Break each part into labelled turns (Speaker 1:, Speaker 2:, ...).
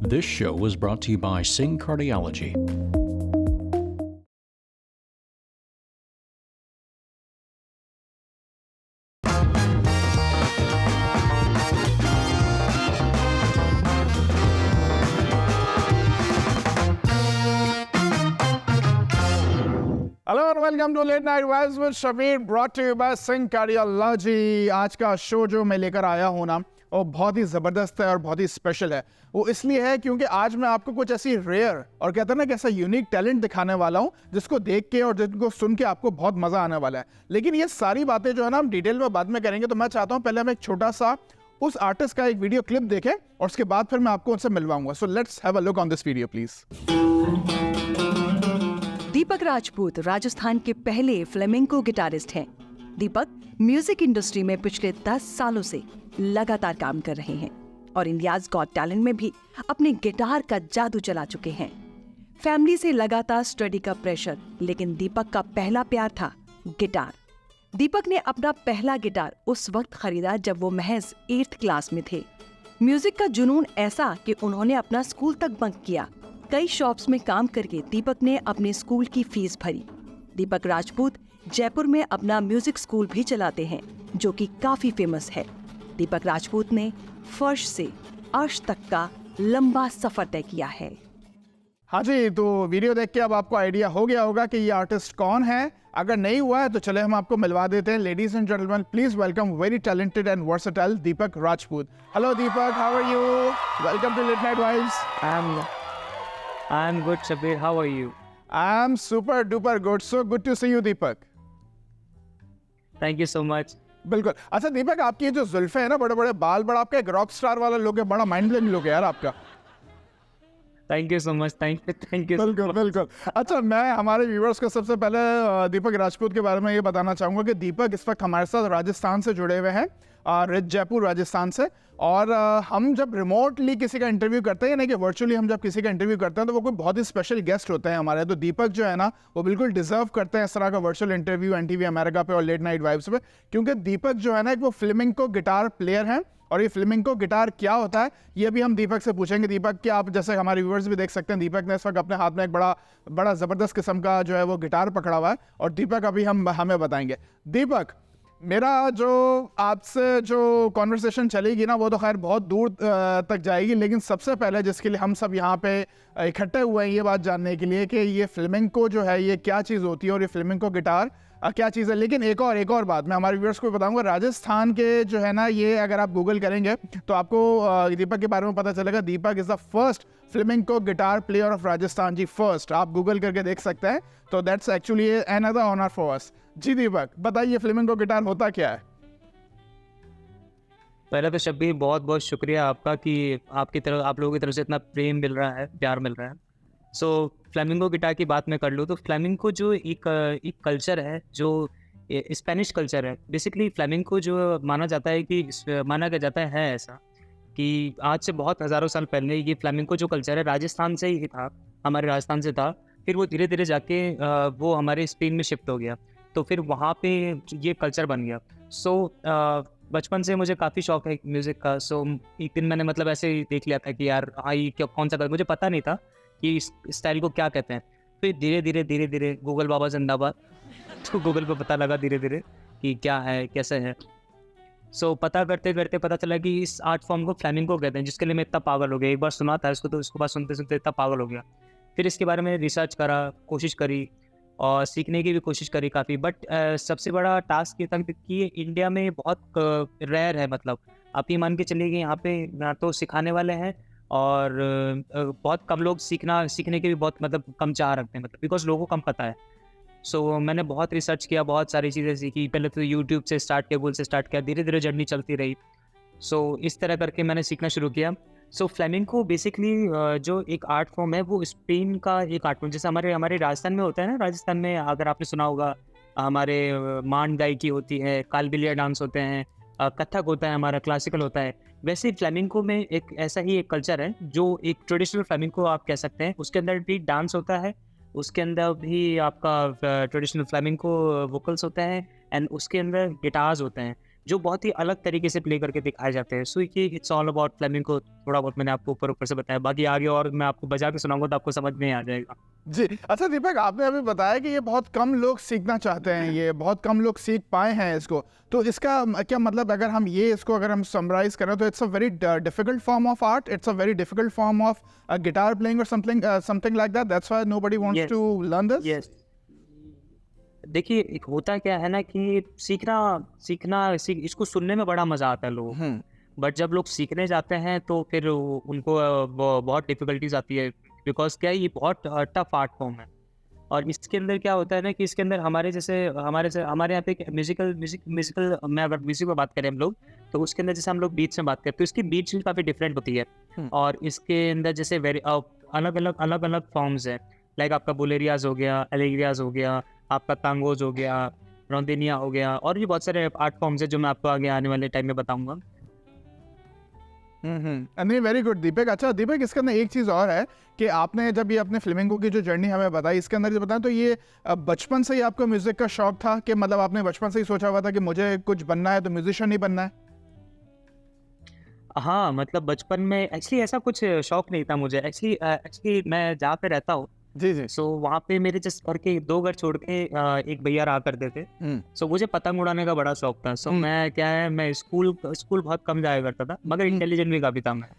Speaker 1: This show was brought to you by Sing Cardiology.
Speaker 2: Hello और welcome to late night vibes with Shabir, brought to you by Singh cardiology. आज का show जो मैं लेकर आया हूँ ना, वो बहुत ही ज़बरदस्त है और बहुत ही स्पेशल है। वो इसलिए है क्योंकि आज मैं आपको कुछ ऐसी रेयर और कहते हैं ना कि ऐसा यूनिक टैलेंट दिखाने वाला हूँ जिसको देख के और जिनको सुन के आपको बहुत मज़ा आने वाला है। लेकिन ये सारी बातें जो है ना हम डिटेल में बाद में करेंगे, तो मैं चाहता हूँ पहले हम एक छोटा सा उस आर्टिस्ट का एक वीडियो क्लिप देखें और उसके बाद फिर मैं आपको उनसे मिलवाऊंगा। So let's have a look on this video please.
Speaker 3: Deepak Rajput Rajasthan के पहले फ्लेमेंको गिटारिस्ट हैं। दीपक म्यूजिक इंडस्ट्री में पिछले 10 सालों से लगातार काम कर रहे हैं और इंडियाज गॉट टैलेंट में भी अपने गिटार का जादू चला चुके हैं। फैमिली से लगातार स्टडी का प्रेशर, लेकिन दीपक का पहला प्यार था गिटार। दीपक ने अपना पहला गिटार उस वक्त खरीदा जब वो महज 8th क्लास में थे। म्यूजिक का जुनून ऐसा कि उन्होंने अपना स्कूल तक बंक किया। कई शॉप्स में काम करके दीपक ने अपने स्कूल की फीस भरी। दीपक राजपूत जयपुर में अपना म्यूजिक स्कूल भी चलाते हैं जो कि काफी फेमस है। दीपक राजपूत ने फर्श से अर्श तक का लंबा सफर तय किया है।
Speaker 2: हाँ जी, तो वीडियो देख के अब आपको आइडिया हो गया होगा कि ये आर्टिस्ट कौन है। अगर नहीं हुआ है तो चले हम आपको मिलवा देते हैं। Ladies and gentleman, please welcome very talented and versatile Deepak Rajput. Hello Deepak, how are you? Welcome to late night vibes.
Speaker 4: I'm good, Shabir. How are you?
Speaker 2: I'm super duper good. So good to see you, Deepak.
Speaker 4: Thank you so much.
Speaker 2: बिल्कुल। अच्छा दीपक, आपकी ये जो जुल्फे हैं ना, बड़े बड़े बाल, बड़ा आपका एक रॉक स्टार वाला लुक है, बड़ा माइंड ब्लोइंग लुक है यार आपका।
Speaker 4: Thank you so much, thank you.
Speaker 2: बिल्कुल बिल्कुल। अच्छा, मैं हमारे व्यूअर्स को सबसे पहले दीपक राजपूत के बारे में ये बताना चाहूँगा कि दीपक इस वक्त हमारे साथ राजस्थान से जुड़े हुए हैं, जयपुर राजस्थान से। और हम जब रिमोटली किसी का इंटरव्यू करते हैं, यानी कि वर्चुअली हम जब किसी का इंटरव्यू करते हैं, तो वो कोई बहुत ही स्पेशल गेस्ट होते हैं हमारे। तो दीपक जो है ना, वो बिल्कुल डिजर्व करते हैं इस तरह का वर्चुअल इंटरव्यू NTV अमेरिका पे और लेट नाइट वाइब्स पे, क्योंकि दीपक जो है ना एक वो फ्लेमेंको गिटार प्लेयर हैं। और ये फ्लेमेंको गिटार क्या होता है ये भी हम दीपक से पूछेंगे। दीपक, कि आप जैसे हमारे व्यूअर्स भी देख सकते हैं, दीपक ने इस वक्त अपने हाथ में एक बड़ा ज़बरदस्त किस्म का जो है वो गिटार पकड़ा हुआ है और दीपक अभी हमें बताएंगे। दीपक, मेरा जो आपसे जो कॉन्वर्सेशन चलेगी ना, वो तो खैर बहुत दूर तक जाएगी, लेकिन सबसे पहले जिसके लिए हम सब यहाँ पे इकट्ठे हुए हैं ये बात जानने के लिए कि ये फ्लेमेंको जो है ये क्या चीज़ होती है और ये फ्लेमेंको गिटार क्या चीज़ है। लेकिन एक और बात मैं हमारे व्यूअर्स को बताऊंगा। राजस्थान के जो है ना, ये अगर आप गूगल करेंगे तो आपको दीपक के बारे में पता चलेगा। Deepak is the first flamenco guitar player of Rajasthan. जी, फर्स्ट, आप गूगल करके देख सकते हैं। तो that's actually another honour for us. जी दीपक, बताइए फ्लेमेंको गिटार होता क्या है?
Speaker 4: पहले तो शब्बीर बहुत बहुत शुक्रिया आपका कि आप लोगों की तरफ से इतना प्रेम मिल रहा है, प्यार मिल रहा है। सो फ्लेमेंको गिटार की बात मैं कर लूँ तो फ्लेमेंको जो एक कल्चर है, जो स्पेनिश कल्चर है। बेसिकली फ्लेमेंको जो माना क्या जाता है ऐसा कि आज से बहुत हज़ारों साल पहले ये फ्लेमेंको जो कल्चर है राजस्थान से ही था, हमारे राजस्थान से था। फिर वो धीरे धीरे जाके वो हमारे स्पेन में शिफ्ट हो गया, तो फिर वहाँ पे ये कल्चर बन गया। सो बचपन से मुझे काफ़ी शौक है म्यूज़िक का। सो एक दिन मैंने मतलब ऐसे ही देख लिया था कि यार ये कौन सा, मुझे पता नहीं था कि इस स्टाइल को क्या कहते हैं। फिर धीरे धीरे गूगल बाबा जिंदाबाद, तो गूगल पे पता लगा धीरे धीरे कि क्या है, कैसे है। सो पता करते करते पता चला कि इस आर्ट फॉर्म को फ्लेमेंको कहते हैं, जिसके लिए मैं इतना पागल हो गया। एक बार सुना था इसको, तो इसको बात सुनते सुनते इतना पागल हो गया। फिर इसके बारे में रिसर्च करा, कोशिश करी और सीखने की भी कोशिश करी काफ़ी। बट सबसे बड़ा टास्क ये था कि ये इंडिया में बहुत रेयर है। मतलब आप ये मान के चलिए कि यहाँ पे ना तो सिखाने वाले हैं और बहुत कम लोग सीखने के भी बहुत मतलब कम चाह रखते हैं, मतलब बिकॉज लोगों को कम पता है। सो मैंने बहुत रिसर्च किया, बहुत सारी चीज़ें सीखी। पहले तो यूट्यूब से स्टार्ट किया, गूगल से स्टार्ट किया, धीरे धीरे जर्नी चलती रही। सो इस तरह करके मैंने सीखना शुरू किया। सो फ्लेमेंको बेसिकली जो एक आर्ट फॉर्म है वो स्पेन का एक आर्ट फॉर्म, जैसे हमारे राजस्थान में होता है ना। राजस्थान में अगर आपने सुना होगा, हमारे मांड गायकी होती है, कालबेलिया डांस होते हैं, कथक होता है, हमारा क्लासिकल होता है। वैसे फ्लेमेंको में एक ऐसा ही एक कल्चर है जो एक ट्रेडिशनल फ्लेमेंको आप कह सकते हैं। उसके अंदर भी डांस होता है, उसके अंदर भी आपका ट्रेडिशनल फ्लेमेंको वोकल्स होते हैं एंड उसके अंदर गिटार्स होते हैं। जो बहुत ही अलग तरीके से प्ले करके दिखाए जाते हैं। सो ये इट्स ऑल अबाउट फ्लेमिंको। थोड़ा बहुत मैंने आपको ऊपर से बताया, बाकी आगे और मैं आपको बजा के सुनाऊंगा तो आपको समझ में आ जाएगा।
Speaker 2: जी। अच्छा दीपक, आपने अभी बताया कि ये बहुत कम लोग सीखना चाहते हैं, ये बहुत कम लोग सीख पाए हैं इसको, तो इसका क्या मतलब, अगर हम ये इसको अगर हम समराइज करें तो it's a very difficult form of art, it's a very difficult form of guitar playing और something like that, that's why nobody wants to learn this.
Speaker 4: Yes, देखिए एक होता क्या है ना कि इसको सुनने में बड़ा मजा आता है लोगों को, बट जब लोग सीखने जाते हैं तो फिर उनको बहुत डिफिकल्टीज आती है, बिकॉज क्या है, ये बहुत टफ आर्ट फॉर्म है। और इसके अंदर क्या होता है ना कि इसके अंदर हमारे यहाँ पे म्यूजिकल मैं अगर म्यूजिक में बात करें हम लोग, तो उसके अंदर जैसे हम लोग बीट्स में बात करते हैं तो इसकी बीट्स भी काफ़ी डिफरेंट होती है। और इसके अंदर जैसे अलग अलग फॉर्म्स है, लाइक आपका बोलेरियाज हो गया, एलेग्रियाज हो गया, आपका तांगोज हो गया, रोंदेनिया हो गया, और भी बहुत सारे आर्ट फॉर्म्स है जो मैं आपको आगे आने वाले टाइम में बताऊंगा।
Speaker 2: नहीं, वेरी गुड दीपक। अच्छा दीपक, इसके अंदर एक चीज़ और है कि आपने जब ये अपने फ्लेमेंको की जो जर्नी हमें बताई, इसके अंदर जो बताया, तो ये बचपन से ही आपको म्यूजिक का शौक था कि मतलब आपने बचपन से ही सोचा हुआ था कि मुझे कुछ बनना है तो म्यूजिशियन ही बनना है?
Speaker 4: हाँ, मतलब बचपन में एक्चुअली ऐसा कुछ शौक नहीं था मुझे। एक्चुअली मैं जहाँ पे रहता हूँ,
Speaker 2: जी जी।
Speaker 4: सो वहाँ पे मेरे जस्ट घर के 2 घर छोड़ के एक भैया रहा करते थे। सो मुझे पतंग उड़ाने का बड़ा शौक था। सो मैं क्या है, मैं स्कूल बहुत कम जाया करता था, मगर इंटेलिजेंट भी काफ़ी था मैं।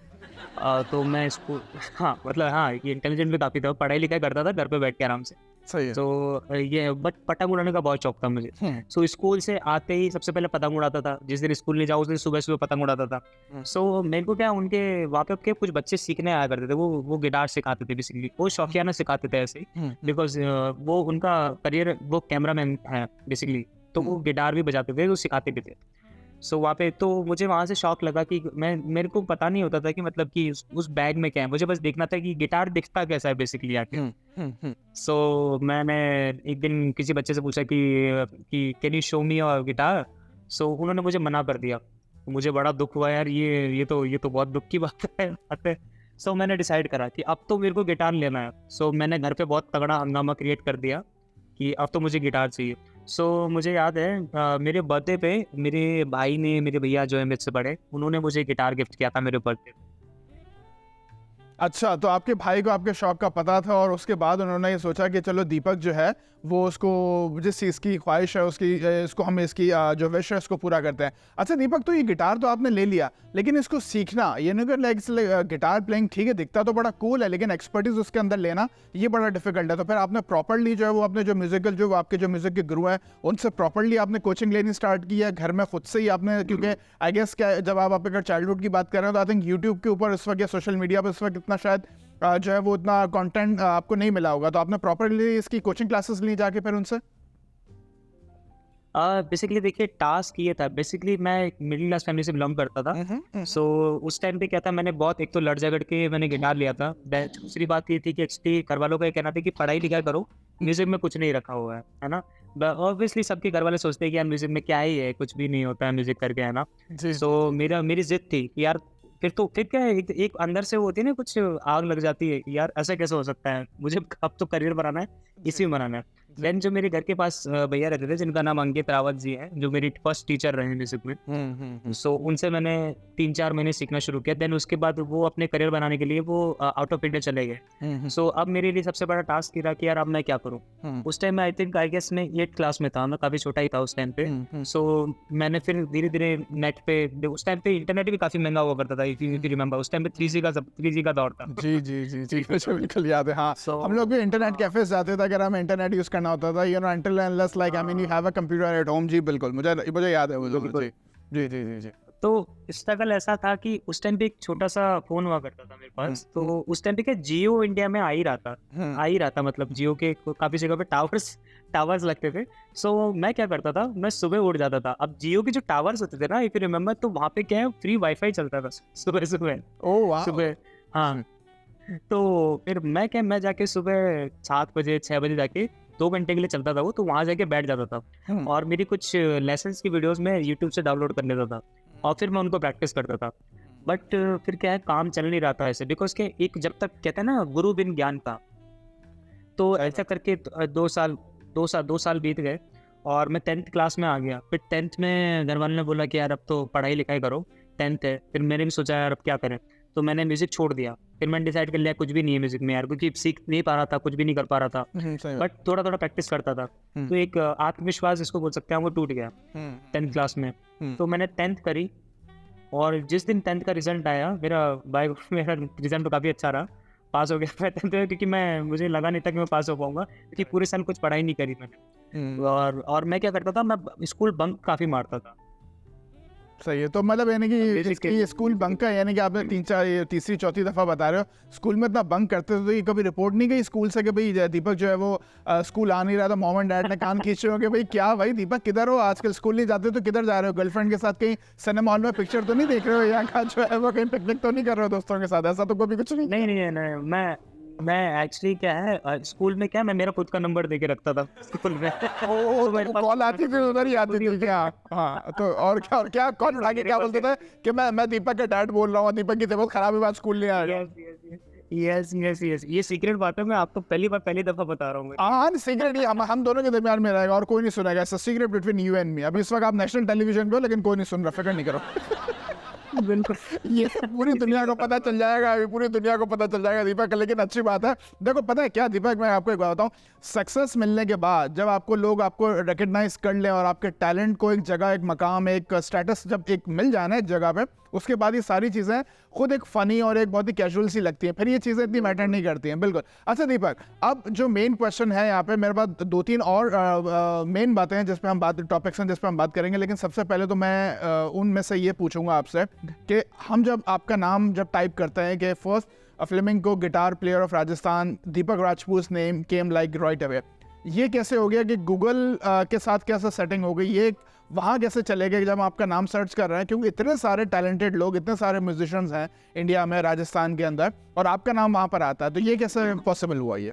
Speaker 4: तो मैं स्कूल हाँ, मतलब हाँ, ये इंटेलिजेंट भी काफ़ी था, पढ़ाई लिखाई करता था घर पे बैठ के आराम से।
Speaker 2: सही है।
Speaker 4: तो ये बट पतंग उड़ाने का बहुत शौक था मुझे। सो स्कूल से आते ही सबसे पहले पतंग उड़ाता था। जिस दिन स्कूल नहीं जाओ उस दिन सुबह सुबह पतंग उड़ाता था। सो मेरे को क्या, उनके वहाँ पे के कुछ बच्चे सीखने आया करते थे, वो गिटार सिखाते थे बेसिकली, वो शौकियाना सिखाते थे ऐसे ही, बिकॉज वो उनका करियर, वो कैमरामैन है बेसिकली, तो वो गिटार भी बजाते थे, वो सिखाते भी थे। सो वहाँ पे तो मुझे वहाँ से शौक लगा कि मेरे को पता नहीं होता था कि मतलब कि उस बैग में क्या है, मुझे बस देखना था कि गिटार दिखता कैसा है बेसिकली आके। सो मैंने एक दिन किसी बच्चे से पूछा कि can you show me your guitar. So उन्होंने मुझे मना कर दिया। मुझे बड़ा दुख हुआ यार, ये तो बहुत दुख की बात है। सो मैंने डिसाइड करा कि अब तो मेरे को गिटार लेना है। सो मैंने घर पे बहुत तगड़ा हंगामा क्रिएट कर दिया कि अब तो मुझे गिटार चाहिए। सो मुझे याद है मेरे बर्थडे पे मेरे भाई ने, मेरे भैया जो है मेरे से बड़े, उन्होंने मुझे गिटार गिफ्ट किया था मेरे बर्थडे पे।
Speaker 2: अच्छा, तो आपके भाई को आपके शौक का पता था और उसके बाद उन्होंने ये सोचा कि चलो दीपक जो है वो उसको जिस चीज़ की ख्वाहिश है उसकी इसको हम इसकी जो विश है उसको पूरा करते हैं। अच्छा दीपक, तो ये गिटार तो आपने ले लिया, लेकिन इसको सीखना, ये नहीं कि लाइक गिटार प्लेइंग ठीक है, दिखता तो बड़ा कूल है, लेकिन एक्सपर्टीज उसके अंदर लेना ये बड़ा डिफिकल्ट है। तो फिर आपने प्रॉपरली जो है वो अपने जो म्यूजिकल जो आपके जो म्यूजिक के गुरु हैं उनसे प्रॉपरली आपने कोचिंग लेनी स्टार्ट की है घर में खुद से ही आपने? क्योंकि आई गेस क्या जब आप अपने चाइल्डहुड की बात कर रहे हो तो आई थिंक यूट्यूब के ऊपर इस वक्त या सोशल मीडिया पर इस वक्त इतना शायद जो है वो इतना कंटेंट आपको नहीं मिला होगा, तो आपने प्रॉपरली इसकी कोचिंग क्लासेस ली जाके फिर उनसे?
Speaker 4: बेसिकली देखिए, टास्क ये था, बेसिकली मैं एक मिडिल क्लास फैमिली से बिलोंग करता था। सो उस टाइम पे क्या था, मैंने बहुत एक तो लड़ झगड़ के मैंने गिटार लिया था। दूसरी बात ये थी कि एक्चुअली घर वालों का ये कहना था कि पढ़ाई लिखाई करो, म्यूजिक में कुछ नहीं रखा हुआ है ना। ऑब्वियसली सबके घर वाले सोचते हैं कि यार म्यूजिक में क्या ही है, कुछ भी नहीं होता है म्यूजिक करके, है ना। सो मेरी जिद थी कि यार फिर क्या है, एक अंदर से वो होती है ना, कुछ आग लग जाती है कि यार ऐसा कैसे हो सकता है, मुझे अब तो करियर बनाना है, इसी में बनाना है। देन जो मेरे घर के पास भैया रहते थे जिनका नाम अंकित रावत जी है, जो मेरी फर्स्ट टीचर रहे म्यूजिक में। सो उनसे मैंने 3-4 महीने सीखना शुरू किया। देन उसके बाद वो अपने करियर बनाने के लिए वो आउट ऑफ इंडिया चले गए। सो अब मेरे लिए सबसे बड़ा टास्क ये रहा कि यार अब मैं क्या करूँ। उस टाइम आई गेस मैं 8th क्लास में था, मैं काफ़ी छोटा ही था उस टाइम पे। सो मैंने फिर धीरे धीरे नेट पे, उस टाइम पे इंटरनेट भी काफ़ी महंगा हुआ करता था, इफ यू रिमेंबर, उस टाइम पे 3G का दौर था।
Speaker 2: जी जी जी जी, मुझे बिल्कुल याद है। हाँ, हम लोग भी इंटरनेट कैफेज जाते थे अगर हमें इंटरनेट यूज करना होता था, you know, until and unless like I mean you have a computer at home। जी बिल्कुल, मुझे याद है वो। जी जी जी जी जी।
Speaker 4: तो स्ट्रगल ऐसा था कि उस टाइम पे एक छोटा सा फोन हुआ करता था मेरे पास। तो उस टाइम पे क्या जियो इंडिया में आ ही रहा था, मतलब जियो के काफी जगह पे टावर्स लगते थे। सो मैं क्या करता था, मैं सुबह उठ जाता था। अब जियो के जो टावर्स होते थे ना, इफ यू रिमेंबर, तो वहाँ पे क्या है, फ्री वाईफाई चलता था सुबह।
Speaker 2: ओह वाह।
Speaker 4: सुबह, हाँ। तो फिर मैं जाके सुबह 7 बजे 6 बजे जाके 2 घंटे के लिए चलता था वो, तो वहाँ जाके बैठ जाता था और मेरी कुछ लेसन्स की वीडियोस में यूट्यूब से डाउनलोड कर लेता था और फिर मैं उनको प्रैक्टिस करता था। बट फिर क्या है, काम चल नहीं रहा था ऐसे, बिकॉज के एक जब तक कहते हैं ना गुरु बिन ज्ञान का, तो ऐसा करके 2 साल बीत गए और मैं 10th क्लास में आ गया। फिर 10th में घर वालों ने बोला कि यार अब तो पढ़ाई लिखाई करो, 10th है। फिर मैंने भी सोचा यार अब क्या करें, तो मैंने म्यूज़िक छोड़ दिया। फिर मैंने डिसाइड कर लिया कुछ भी नहीं है म्यूज़िक में यार, क्योंकि सीख नहीं पा रहा था, कुछ भी नहीं कर पा रहा था, बट थोड़ा थोड़ा प्रैक्टिस करता था। तो एक आत्मविश्वास जिसको बोल सकते हैं वो टूट गया 10th क्लास में। तो मैंने 10th करी, और जिस दिन 10th का रिजल्ट आया, मेरा रिजल्ट तो काफ़ी अच्छा रहा, पास हो गया मैं 10th में, क्योंकि मुझे लगा नहीं था कि मैं पास हो पाऊंगा, क्योंकि पूरे साल कुछ पढ़ाई नहीं करी मैंने। और मैं क्या करता था, मैं स्कूल बंक काफ़ी मारता था।
Speaker 2: सही है। तो मतलब यानी कि ये स्कूल बंक का, यानी कि आपने तीसरी चौथी दफ़ा बता रहे हो स्कूल में इतना बंक करते थे, तो ये कभी रिपोर्ट नहीं गई स्कूल से कि भाई दीपक जो है वो स्कूल आ नहीं रहा था, मॉम एंड डैड ने कान खींचे हो कि भाई क्या भाई दीपक किधर हो, आजकल स्कूल नहीं जाते तो किधर जा रहे हो, गर्लफ्रेंड के साथ कहीं सिनेमा हॉल में पिक्चर तो नहीं देख रहे हो, यहाँ का जो है वो कहीं पिकनिक तो नहीं कर रहे हो दोस्तों के साथ, ऐसा तो कभी कुछ नहीं?
Speaker 4: नहीं, मैं एक्चुअली क्या है, स्कूल में क्या, मैं मेरा खुद का नंबर दे के रखता था स्कूल में।
Speaker 2: कॉल आती थी उधर ही आती थी क्या? हाँ, तो और क्या कॉल उठा के क्या बोलते थे कि मैं दीपक का डैड बोल रहा हूँ, दीपक की तबीयत खराब है, बात स्कूल नहीं आएगा।
Speaker 4: यस, ये सीक्रेट बात है, मैं आपको पहली दफा बता रहा हूँ।
Speaker 2: हाँ, सीक्रेट हम दोनों के दरमियान में रहेगा और कोई नहीं सुनेगा, ऐसा secret between you and me. अभी इस वक्त आप नेशनल टेलीविजन पे हो, लेकिन कोई नहीं सुन रहा, फिक्र नहीं करो।
Speaker 4: बिल्कुल,
Speaker 2: ये पूरी दुनिया को पता चल जाएगा, अभी पूरी दुनिया को पता चल जाएगा दीपक। लेकिन अच्छी बात है, देखो पता है क्या दीपक, मैं आपको एक बात बताऊं, सक्सेस मिलने के बाद जब लोग आपको रिकग्नाइज कर लें और आपके टैलेंट को एक जगह, एक मकाम, एक स्टेटस जब एक मिल जाए ना एक जगह पे, उसके बाद ये सारी चीज़ें खुद एक फ़नी और एक बहुत ही कैजुअल सी लगती हैं, फिर ये चीज़ें इतनी मैटर नहीं करती हैं। बिल्कुल। अच्छा दीपक, अब जो मेन क्वेश्चन है यहाँ पे, मेरे पास 2-3 और मेन बातें हैं जिस पे हम टॉपिक्स हैं जिस पे हम बात करेंगे, लेकिन सबसे पहले तो मैं उनमें से ये पूछूंगा आपसे कि हम जब आपका नाम जब टाइप करते हैं कि first flamenco guitar player of Rajasthan Deepak Rajput name came like right away, ये कैसे हो गया कि गूगल के साथ कैसे सेटिंग हो गई, ये वहाँ कैसे चले गए जब आपका नाम सर्च कर रहे हैं, क्योंकि इतने सारे टैलेंटेड लोग, इतने सारे म्यूजिशियंस हैं इंडिया में, राजस्थान के अंदर, और आपका नाम वहाँ पर आता है, तो ये कैसे पॉसिबल हुआ ये?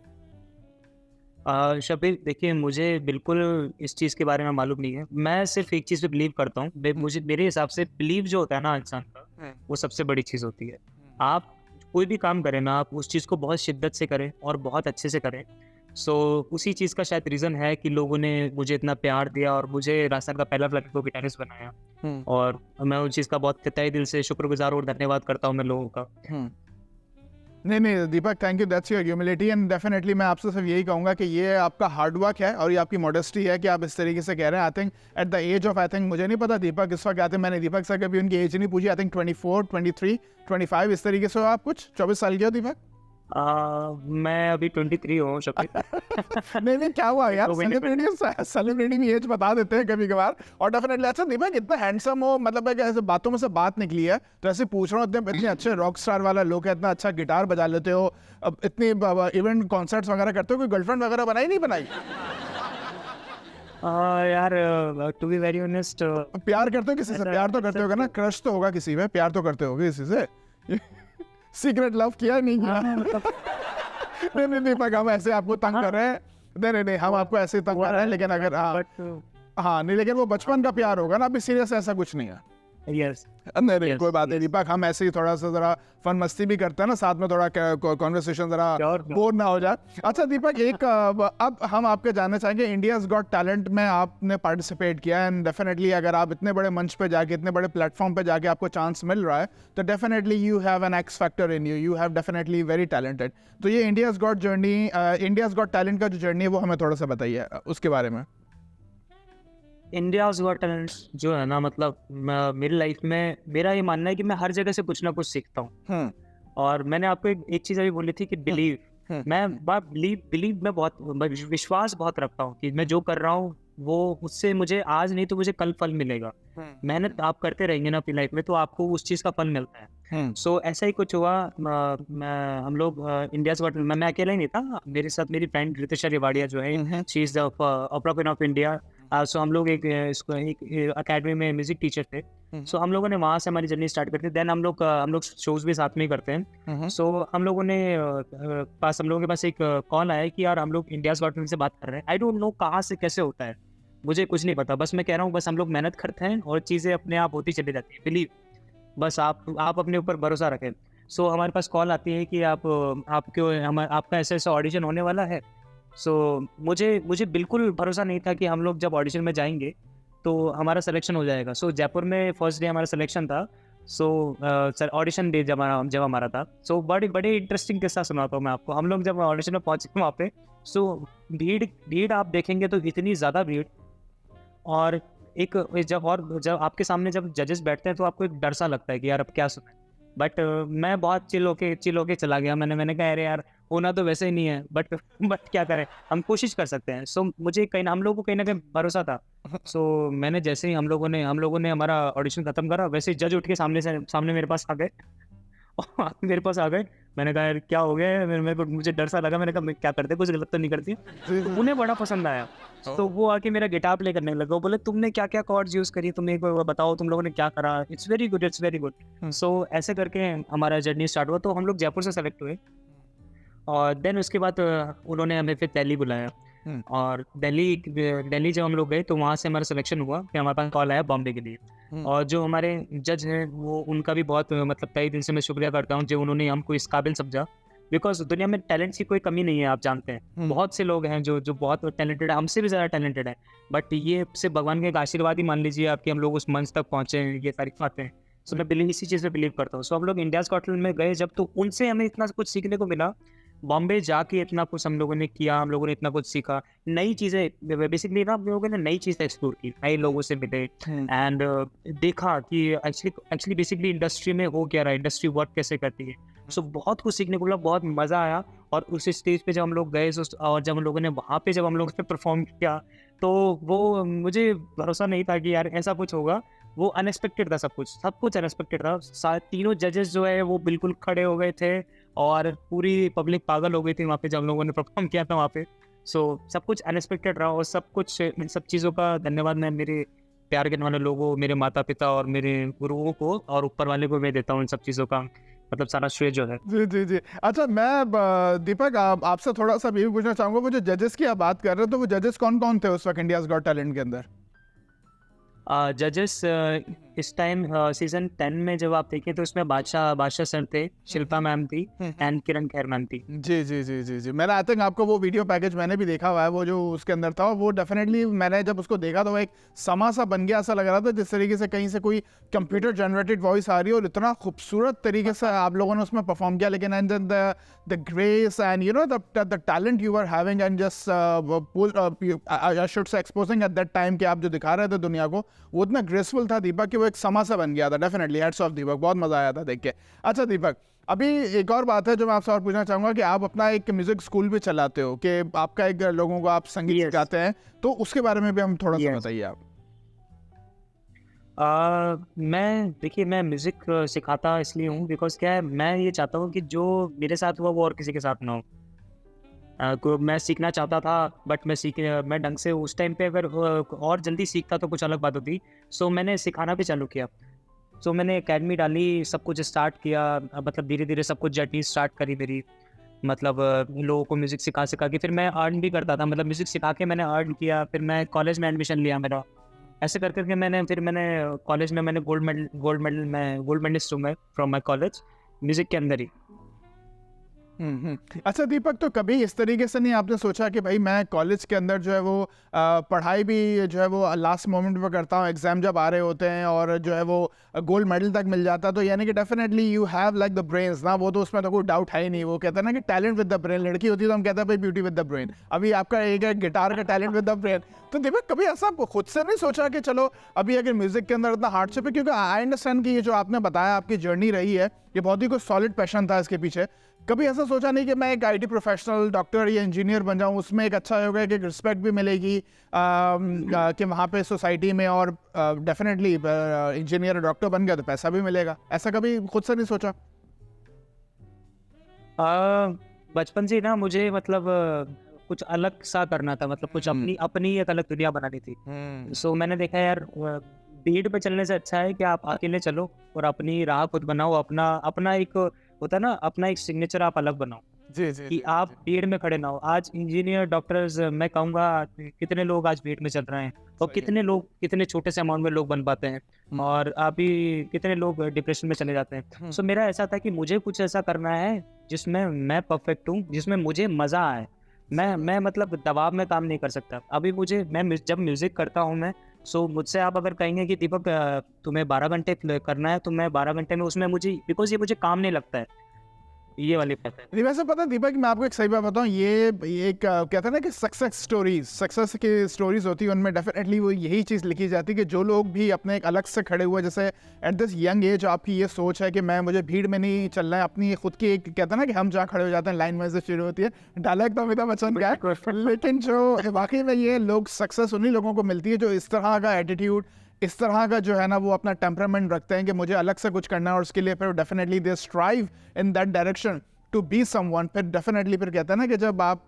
Speaker 4: शबीर, देखिए मुझे बिल्कुल इस चीज़ के बारे में मालूम नहीं है। मैं सिर्फ एक चीज़ पे बिलीव करता हूँ, मेरे हिसाब से बिलीव जो होता है ना इंसान का, वो सबसे बड़ी चीज़ होती है। आप कोई भी काम करें ना, आप उस चीज़ को बहुत शिद्दत से करें और बहुत अच्छे से करें। उसी चीज़ का शायद रीज़न है कि लोगों ने मुझे इतना प्यार दिया और मुझे राजस्थान का पहला फ्लैमेंको गिटारिस्ट बनाया, और मैं उस चीज़ का बहुत तहे दिल से शुक्रगुजार और धन्यवाद करता हूँ मैं लोगों का।
Speaker 2: नहीं Deepak, thank you, that's your humility, and definitely मैं आपसे सिर्फ यही कहूँगा कि ये आपका हार्डवर्क है और ये आपकी मॉडेस्टी है कि आप इस तरीके से कह रहे हैं। I think at the age of, I think मुझे नहीं पता दीपक इस वक्त आते, मैंने दीपक से कभी उनकी एज नहीं पूछी, आई थिंक 24, 23, 25 इस तरीके से हो आप, कुछ 24 साल के हो दीपक?
Speaker 4: मैं अभी 23 हूँ शबीर।
Speaker 2: नहीं क्या हुआ यार, सेलिब्रिटी भी एज बता देते हैं कभी कभार। और डेफिनेटली अच्छा दीपक, इतना हैंडसम हो, मतलब है कि ऐसे बातों में से बात निकली है, तो ऐसे पूछ रहा हूँ, इतने अच्छे रॉक स्टार वाला लोग है, इतना अच्छा गिटार बजा लेते हो, अब इतनी इवेंट कॉन्सर्ट्स वगैरह करते हो, कोई गर्लफ्रेंड वगैरह बनाई नहीं बनाई?
Speaker 4: यार टू बी वेरी ऑनेस्ट,
Speaker 2: प्यार करते हो किसी से? प्यार तो करते होगा ना, क्रश तो होगा किसी में, प्यार तो करते होगे किसी से? सीक्रेट लव किया नहीं किया? नहीं दीपक, हम ऐसे आपको तंग कर रहे हैं, नहीं हम आपको ऐसे तंग कर रहे हैं, लेकिन अगर हाँ नहीं, लेकिन वो बचपन का प्यार होगा ना, अभी सीरियस ऐसा कुछ नहीं है।
Speaker 4: यस,
Speaker 2: नहीं कोई बात नहीं दीपक, हम ऐसे ही थोड़ा सा जरा फन मस्ती भी करते हैं ना साथ में, थोड़ा कॉन्वर्सेशन जरा बोर ना हो जाए। अच्छा दीपक, एक अब हम आपके जानना चाहेंगे, इंडियाज गॉट टैलेंट में आपने पार्टिसिपेट किया, एंड डेफिनेटली अगर आप इतने बड़े मंच पे जाके, इतने बड़े प्लेटफॉर्म पे जाके आपको चांस मिल रहा है, तो definitely you have an x factor in you have definitely very talented. तो ये इंडियाज गॉट टैलेंट का जो जर्नी है वो हमें थोड़ा सा बताइए उसके बारे में।
Speaker 4: इंडियाज गॉट टैलेंट जो है ना, मतलब मेरी लाइफ में मेरा ये मानना है कि मैं हर जगह से कुछ ना कुछ सीखता हूँ। और मैंने आपको एक चीज़ अभी बोली थी कि बिलीव, मैं बहुत विश्वास बहुत रखता हूँ कि मैं जो कर रहा हूँ वो उससे मुझे आज नहीं तो मुझे कल फल मिलेगा। मेहनत आप करते रहेंगे ना अपनी लाइफ में, तो आपको उस चीज़ का फल मिलता है। ऐसा ही कुछ हुआ, हम लोग इंडियाज गॉट, मैं अकेला ही नहीं था, मेरे साथ मेरी फ्रेंड रितिशा रेवाड़िया जो है, she is the opera queen of India. So हम लोग एक अकेडमी में म्यूजिक टीचर थे। सो हम लोगों ने वहाँ से हमारी जर्नी स्टार्ट करती। देन हम लोग शोज भी साथ में ही करते हैं। सो हम लोगों के पास एक कॉल आया कि यार हम लोग इंडियाज गॉट टैलेंट से बात कर रहे हैं। आई डोंट नो कहाँ से कैसे होता है, मुझे कुछ नहीं पता, बस मैं कह रहा हूँ बस हम लोग मेहनत करते हैं और चीज़ें अपने आप होती चली जाती है। बिलीव, बस आप अपने ऊपर भरोसा रखें। सो हमारे पास कॉल आती है कि आपका ऐसा ऑडिशन होने वाला है, सो मुझे बिल्कुल भरोसा नहीं था कि हम लोग जब ऑडिशन में जाएंगे तो हमारा सिलेक्शन हो जाएगा। सो जयपुर में फर्स्ट डे हमारा सिलेक्शन था। सो सर ऑडिशन डे जब हमारा था, सो बड़े इंटरेस्टिंग किस्सा सुनाता हूँ मैं आपको। हम लोग जब ऑडिशन में पहुँचे वहाँ पे, सो भीड़ आप देखेंगे तो इतनी ज़्यादा भीड़, और जब आपके सामने जब जजेस बैठते हैं तो आपको एक डर सा लगता है कि यार अब क्या सुने। बट मैं बहुत चिल होके चला गया। मैंने कहा अरे यार होना तो वैसे ही नहीं है, बट क्या करें, हम कोशिश कर सकते हैं। सो मुझे हम लोगों को कहीं ना कहीं भरोसा था। सो मैंने जैसे ही हम लोगों ने हमारा ऑडिशन खत्म करा, वैसे ही जज उठ के सामने मेरे पास आ गए मैंने कहा यार क्या हो गया, मुझे डर सा लगा। मैंने कहा मैं क्या करते, कुछ गलत तो नहीं करती। तो उन्हें बड़ा पसंद आया, तो वो आके मेरा गिटार प्ले करने लगा। वो बोले तुमने क्या क्या कॉर्ड्स यूज करी, तुम एक बार बताओ तुम लोगों ने क्या करा, इट्स वेरी गुड। सो ऐसे करके हमारा जर्नी स्टार्ट हुआ। तो हम लोग जयपुर से सेलेक्ट हुए, और देन उसके बाद उन्होंने हमें फिर दिल्ली बुलाया। और दिल्ली जब हम लोग गए तो वहाँ से हमारा सिलेक्शन हुआ, फिर हमारे पास कॉल आया बॉम्बे के लिए। और जो हमारे जज हैं वो उनका भी बहुत मतलब कई दिन से मैं शुक्रिया करता हूँ जो उन्होंने हमको इस काबिल समझा। बिकॉज दुनिया में टैलेंट्स की कोई कमी नहीं है, आप जानते हैं बहुत से लोग हैं जो बहुत टैलेंटेड है, हमसे भी ज़्यादा टैलेंटेड है। बट ये सिर्फ भगवान के एक आशीर्वाद ही मान लीजिए आपकी, हम लोग उस मंच तक पहुँचे हैं, ये सारी बातें। सो मैं इसी चीज़ में बिलीव करता हूँ। सो हम लोग इंडिया स्कॉटलैंड में गए जब, तो उनसे हमें इतना कुछ सीखने को मिला। बॉम्बे जाके इतना कुछ हम लोगों ने किया, हम लोगों ने इतना कुछ सीखा, नई चीज़ें बेसिकली ना हम लोगों ने नई चीज़ें एक्सप्लोर की, नए लोगों से मिले एंड देखा कि एक्चुअली बेसिकली इंडस्ट्री में हो क्या रहा है, इंडस्ट्री वर्क कैसे करती है। सो बहुत कुछ सीखने को मिला, बहुत मज़ा आया। और उस स्टेज पे जब हम लोग गए और जब हम लोगों ने वहाँ पे जब हम लोगों ने परफॉर्म किया, तो वो मुझे भरोसा नहीं था कि यार ऐसा कुछ होगा। वो अनएक्सपेक्टेड था, सब कुछ अनएक्सपेक्टेड था। तीनों जजेस जो है वो बिल्कुल खड़े हो गए थे, और पूरी पब्लिक पागल हो गई थी वहाँ पे जब हम लोगों ने परफॉर्म किया था वहाँ पे। सो सब कुछ अनएक्सपेक्टेड रहा, और इन सब चीज़ों का धन्यवाद मैं मेरे प्यार करने वाले लोगों, मेरे माता पिता और मेरे गुरुओं को और ऊपर वाले को मैं देता हूँ इन सब चीज़ों का मतलब सारा श्रेय जो है।
Speaker 2: जी। अच्छा, मैं दीपक आपसे थोड़ा सा भी पूछना चाहूँगा, वो जो जजेस की आप बात कर रहे हो, तो वो जजेस कौन कौन थे उस वक्त इंडियाज़ गॉट टैलेंट के अंदर?
Speaker 4: जजेस इस टाइम सीजन 10 में जब आप देखें तो इसमें बादशाह सर थे, शिल्पा मैम थी एंड किरण खैर मैम थी।
Speaker 2: जी। मैंने आई थिंक आपको वो वीडियो पैकेज मैंने भी देखा हुआ है, वो जो उसके अंदर था, वो डेफिनेटली मैंने जब उसको देखा तो वो एक समा सा बन गया, ऐसा लग रहा था जिस तरीके से कहीं से कोई कंप्यूटर जनरेटेड वॉइस आ रही है, और इतना खूबसूरत तरीके से आप लोगों ने उसमें परफॉर्म किया। लेकिन and the grace and you know the talent you are having and just I should say exposing at that time कि आप जो दिखा रहे थे दुनिया को, वो इतना ग्रेसफुल था दीपक कि वो एक समा सा बन गया था। डेफिनेटली हैट्स ऑफ दीपक, बहुत मजा आया था देख के। अच्छा दीपक, अभी एक और बात है जो मैं आपसे और पूछना चाहूंगा कि आप अपना एक म्यूजिक स्कूल भी चलाते हो, कि आपका एक लोगों को आप संगीत सिखाते हैं, तो उसके बारे में भी हम थोड़ा सा बताइए आप।
Speaker 4: मैं म्यूजिक सिखाता इसलिए हूँ बिकॉज क्या है, मैं ये चाहता हूँ कि जो मेरे साथ हुआ वो और किसी के साथ ना हो। मैं सीखना चाहता था, बट मैं ढंग से उस टाइम पे अगर और जल्दी सीखता तो कुछ अलग बात होती। सो मैंने सिखाना भी चालू किया। सो मैंने एकेडमी डाली, सब कुछ स्टार्ट किया, मतलब धीरे धीरे सब कुछ जर्नी स्टार्ट करी मेरी। मतलब लोगों को म्यूज़िक सिखा के फिर मैं अर्न भी करता था, मतलब म्यूज़िक सिखा के मैंने अर्न किया। फिर मैं कॉलेज में एडमिशन लिया मेरा, ऐसे कर करके मैंने कॉलेज में मैंने गोल्ड मेडलिस्ट हूँ मैं फ्रॉम माई कॉलेज म्यूज़िक के अंदर ही।
Speaker 2: अच्छा दीपक, तो कभी इस तरीके से नहीं आपने सोचा कि भाई मैं कॉलेज के अंदर जो है वो पढ़ाई भी जो है वो लास्ट मोमेंट पे करता हूँ, एग्जाम जब आ रहे होते हैं और जो है वो गोल्ड मेडल तक मिल जाता है, तो यानी कि definitely you have like the brains ना, वो तो उसमें तो कोई डाउट है ही नहीं। वो कहते हैं ना कि टैलेंट विद द ब्रेन, लड़की होती है तो हम कहते हैं भाई ब्यूटी विद द ब्रेन। अभी आपका एक है गिटार का टैलेंट विद द ब्रेन। तो दीपक कभी ऐसा खुद से नहीं सोचा कि चलो अभी अगर म्यूजिक के अंदर इतना हार्डशिप है, क्योंकि आई अंडरस्टैंड कि ये जो आपने बताया आपकी जर्नी रही है, ये बहुत ही कुछ सॉलिड पैशन था इसके पीछे। कभी ऐसा सोचा नहीं कि मैं एक आईटी प्रोफेशनल, डॉक्टर या इंजीनियर बन जाऊं, उसमें एक अच्छा होगा कि रिस्पेक्ट भी मिलेगी कि वहाँ पे सोसाइटी में, और डेफिनेटली इंजीनियर डॉक्टर बन गया तो पैसा भी मिलेगा। ऐसा कभी खुद से नहीं सोचा?
Speaker 4: बचपन से ना मुझे मतलब कुछ अलग सा करना था, मतलब कुछ अपनी एक अलग दुनिया बनानी थी। सो मैंने देखा यार भीड़ पे चलने से अच्छा है कि आप अकेले चलो और अपनी राह खुद बनाओ, अपना एक होता है ना, अपना एक सिग्नेचर आप अलग बनाओ।
Speaker 2: जी
Speaker 4: कि आप भीड़ में खड़े ना हो। आज इंजीनियर, डॉक्टर्स, मैं कहूँगा कितने लोग आज भीड़ में चल रहे हैं, और कितने लोग कितने छोटे से अमाउंट में लोग बन पाते हैं, और अभी कितने लोग डिप्रेशन में चले जाते हैं। सो मेरा ऐसा था कि मुझे कुछ ऐसा करना है जिसमें मैं परफेक्ट हूँ, जिसमें मुझे मज़ा आए। मैं मतलब दबाव में काम नहीं कर सकता। अभी मुझे जब म्यूज़िक करता हूँ मैं, सो मुझसे आप अगर कहेंगे कि दीपक तुम्हें 12 घंटे करना है, तो मैं 12 घंटे में उसमें मुझे, बिकॉज ये मुझे काम नहीं लगता है, ये वाली बात है।
Speaker 2: नहीं, वैसे पता है दीपक, मैं आपको एक सही बात बताऊं, ये एक कहते हैं ना कि सक्सेस की स्टोरीज होती है, उनमें डेफिनेटली वो यही चीज़ लिखी जाती है कि जो लोग भी अपने एक अलग से खड़े हुए, जैसे एट दिस यंग एज आपकी ये सोच है कि मुझे भीड़ में नहीं चलना है, अपनी खुद की एक कहते हैं ना कि हम जहाँ खड़े हो जाते हैं, लाइन में से शुरू होती है, डायलॉग तो अमिताभ बच्चन का है, लेकिन जो वाकई में ये लोग सक्सेस उन्हीं लोगों को मिलती है जो इस तरह का एटीट्यूड, इस तरह का जो है ना वो अपना टेम्परामेंट रखते हैं कि मुझे अलग से कुछ करना है, और उसके लिए फिर definitely they strive in that direction to be someone. फिर डेफिनेटली फिर कहते हैं ना कि जब आप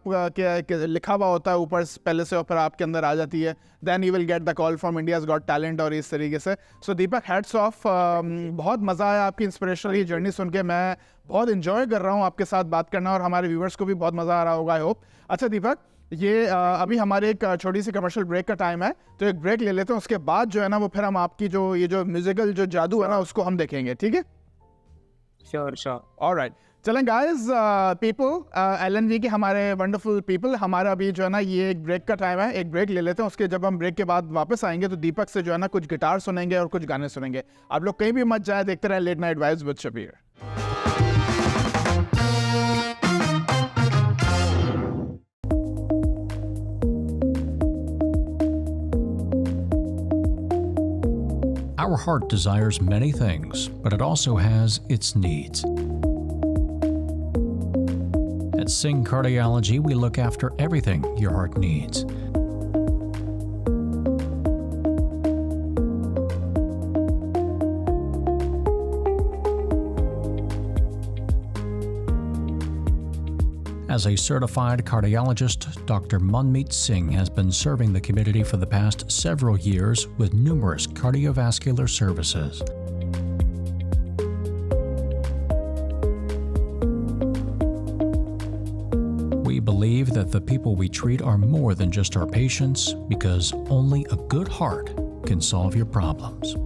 Speaker 2: लिखा हुआ होता है ऊपर पहले से, और फिर आपके अंदर आ जाती है, then you will get the call from India's got talent, और इस तरीके से। सो दीपक, हैट्स ऑफ, बहुत मज़ा आया आपकी इंस्पिरेशनल ये जर्नी सुन के, मैं बहुत इंजॉय कर रहा हूँ आपके साथ बात करना, और हमारे व्यूवर्स को भी बहुत मज़ा आ रहा होगा, आई होप। अच्छा दीपक, ये अभी हमारे एक छोटी सी कमर्शियल ब्रेक का टाइम है, तो एक ब्रेक ले लेते हैं, उसके बाद जो है ना वो फिर हम आपकी जो म्यूजिकल जो जादू है ना उसको हम देखेंगे, ठीक है?
Speaker 4: श्योर।
Speaker 2: ऑलराइट, चलें गाइस, पीपल, LNV के हमारे वंडरफुल पीपल, हमारा अभी जो है ना ये एक ब्रेक का टाइम है, एक ब्रेक ले लेते हैं, उसके जब हम ब्रेक के बाद वापस आएंगे तो दीपक से जो है ना कुछ गिटार सुनेंगे और कुछ गाने सुनेंगे। आप लोग कहीं भी मत जाए, देखते रहे late night vibes with Shabir.
Speaker 1: Our heart desires many things, but it also has its needs. At Sing Cardiology, we look after everything your heart needs. As a certified cardiologist, Dr. Manmeet Singh has been serving the community for the past several years with numerous cardiovascular services. We believe that the people we treat are more than just our patients, because only a good heart can solve your problems.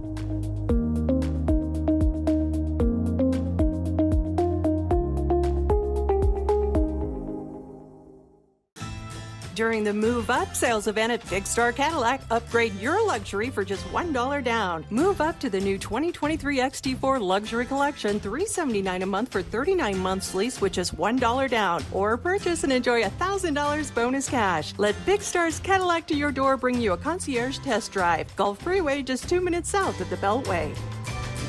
Speaker 5: During the Move Up sales event at Big Star Cadillac, upgrade your luxury for just $1 down. Move up to the new 2023 XT4 Luxury Collection, $379 a month for 39 months lease with just $1 down. Or purchase and enjoy $1,000 bonus cash. Let Big Star's Cadillac to your door bring you a concierge test drive. Gulf Freeway, just 2 minutes south of the Beltway.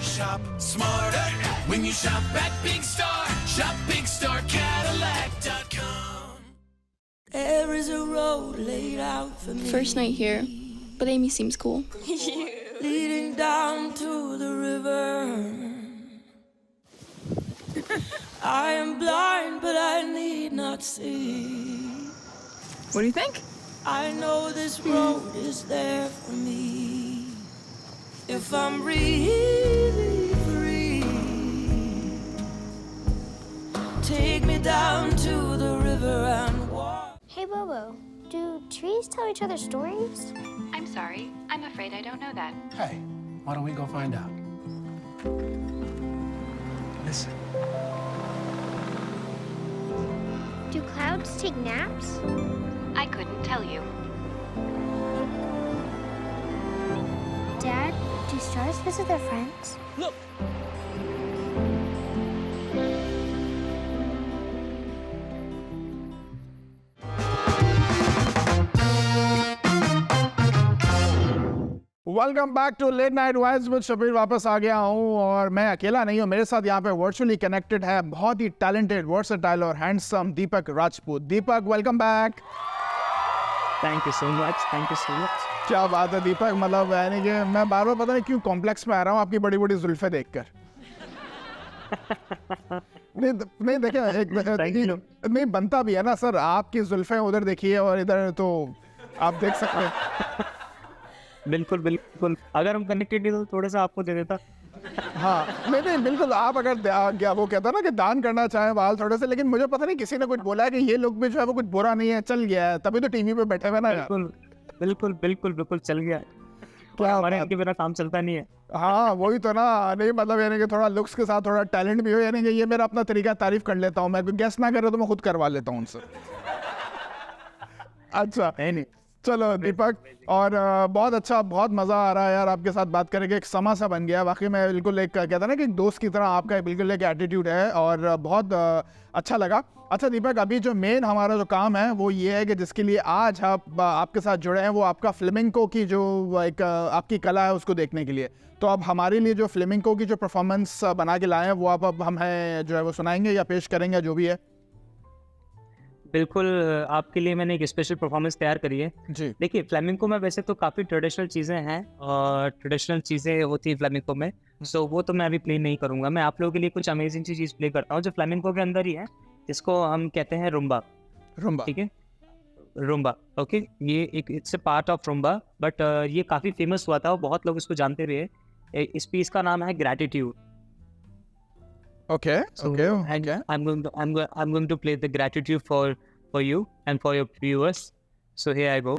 Speaker 6: Shop smarter when you shop at Big Star. Shop BigStarCadillac.com.
Speaker 7: There is a road laid out for me.
Speaker 8: First night here, but Amy seems cool.
Speaker 7: Leading down to the river. I am blind, but I need not see.
Speaker 8: What do you think?
Speaker 7: I know this road is there for me. If I'm really free, take me down to the river and walk.
Speaker 9: Hey Bobo, do trees tell each other stories?
Speaker 10: I'm sorry. I'm afraid I don't know that.
Speaker 6: Hey, why don't we go find out? Listen.
Speaker 9: Do clouds take naps?
Speaker 10: I couldn't tell you.
Speaker 9: Dad, do stars visit their friends?
Speaker 6: Look.
Speaker 2: Welcome back to late night vibes with Shabir. वापस आ गया हूँ, और मैं अकेला नहीं हूँ, मेरे साथ यहाँ पे वर्चुअली कनेक्टेड है बहुत ही टैलेंटेड, वर्सेटाइल और handsome Deepak Rajput. Deepak, welcome back.
Speaker 4: Thank you so much.
Speaker 2: क्या बात है दीपक, मतलब यानी कि मैं बार बार पता नहीं क्यों कॉम्प्लेक्स में आ रहा हूँ आपकी बड़ी बड़ी जुल्फे देखकर। नहीं देखिए, नहीं बनता भी है ना सर, आपकी जुल्फे उधर देखिए और इधर तो आप देख सकते हैं।
Speaker 4: बिल्कुल, अगर हम कनेक्टेड नहीं तो थोड़ा सा आपको दे देता।
Speaker 2: हाँ, नहीं बिल्कुल, आप अगर क्या वो कहता ना कि दान करना चाहें बाल थोड़े से, लेकिन मुझे पता नहीं किसी ने कुछ बोला है कि ये लोग भी जो है वो कुछ बुरा नहीं है, चल गया है, तभी तो टीवी पे बैठे हुए ना।
Speaker 4: बिल्कुल चल गया है। क्या हमारे इनके बिना काम चलता नहीं है।
Speaker 2: हाँ वही तो ना, नहीं मतलब यानी कि थोड़ा लुक्स के साथ थोड़ा टैलेंट भी हो, यानी कि ये मेरा अपना तरीका तारीफ कर लेता हूँ, मैं गेस ना करे तो मैं खुद करवा लेता हूँ उनसे। अच्छा नहीं, चलो दीपक, और बहुत अच्छा, बहुत मज़ा आ रहा है यार आपके साथ बात करके। एक समा सा बन गया वाकई में, बिल्कुल एक कहता ना कि एक दोस्त की तरह आपका बिल्कुल एक एटीट्यूड है, और बहुत अच्छा लगा। अच्छा दीपक, अभी जो मेन हमारा जो काम है वो ये है कि जिसके लिए आज आप आपके साथ जुड़े हैं, वो आपका फ्लेमेंको की जो एक आपकी कला है उसको देखने के लिए। तो अब हमारे लिए जो फ्लेमेंको की जो परफॉर्मेंस बना के लाए हैं वो आप अब हमें जो है वो सुनाएंगे या पेश करेंगे, जो भी है।
Speaker 4: बिल्कुल, आपके लिए मैंने एक स्पेशल परफॉर्मेंस तैयार करी है
Speaker 2: जी।
Speaker 4: देखिए, फ्लेमेंको में वैसे तो काफ़ी ट्रेडिशनल चीज़ें हैं और ट्रेडिशनल चीज़ें होती है फ्लेमेंको में, सो वो तो मैं अभी प्ले नहीं करूँगा। मैं आप लोगों के लिए कुछ अमेजिंग सी चीज़ प्ले करता हूँ जो फ्लेमेंको के अंदर ही है, जिसको हम कहते हैं रुम्बा।
Speaker 2: रुम्बा,
Speaker 4: ठीक है, रुम्बा, ओके। ये एक it's a part of Rumba, but ये काफ़ी फेमस हुआ था और बहुत लोग इसको जानते भी है। इस पीस का नाम है gratitude.
Speaker 2: okay,
Speaker 4: So,
Speaker 2: okay,
Speaker 4: and
Speaker 2: okay.
Speaker 4: I'm going to play the gratitude for you and for your viewers. So here I go.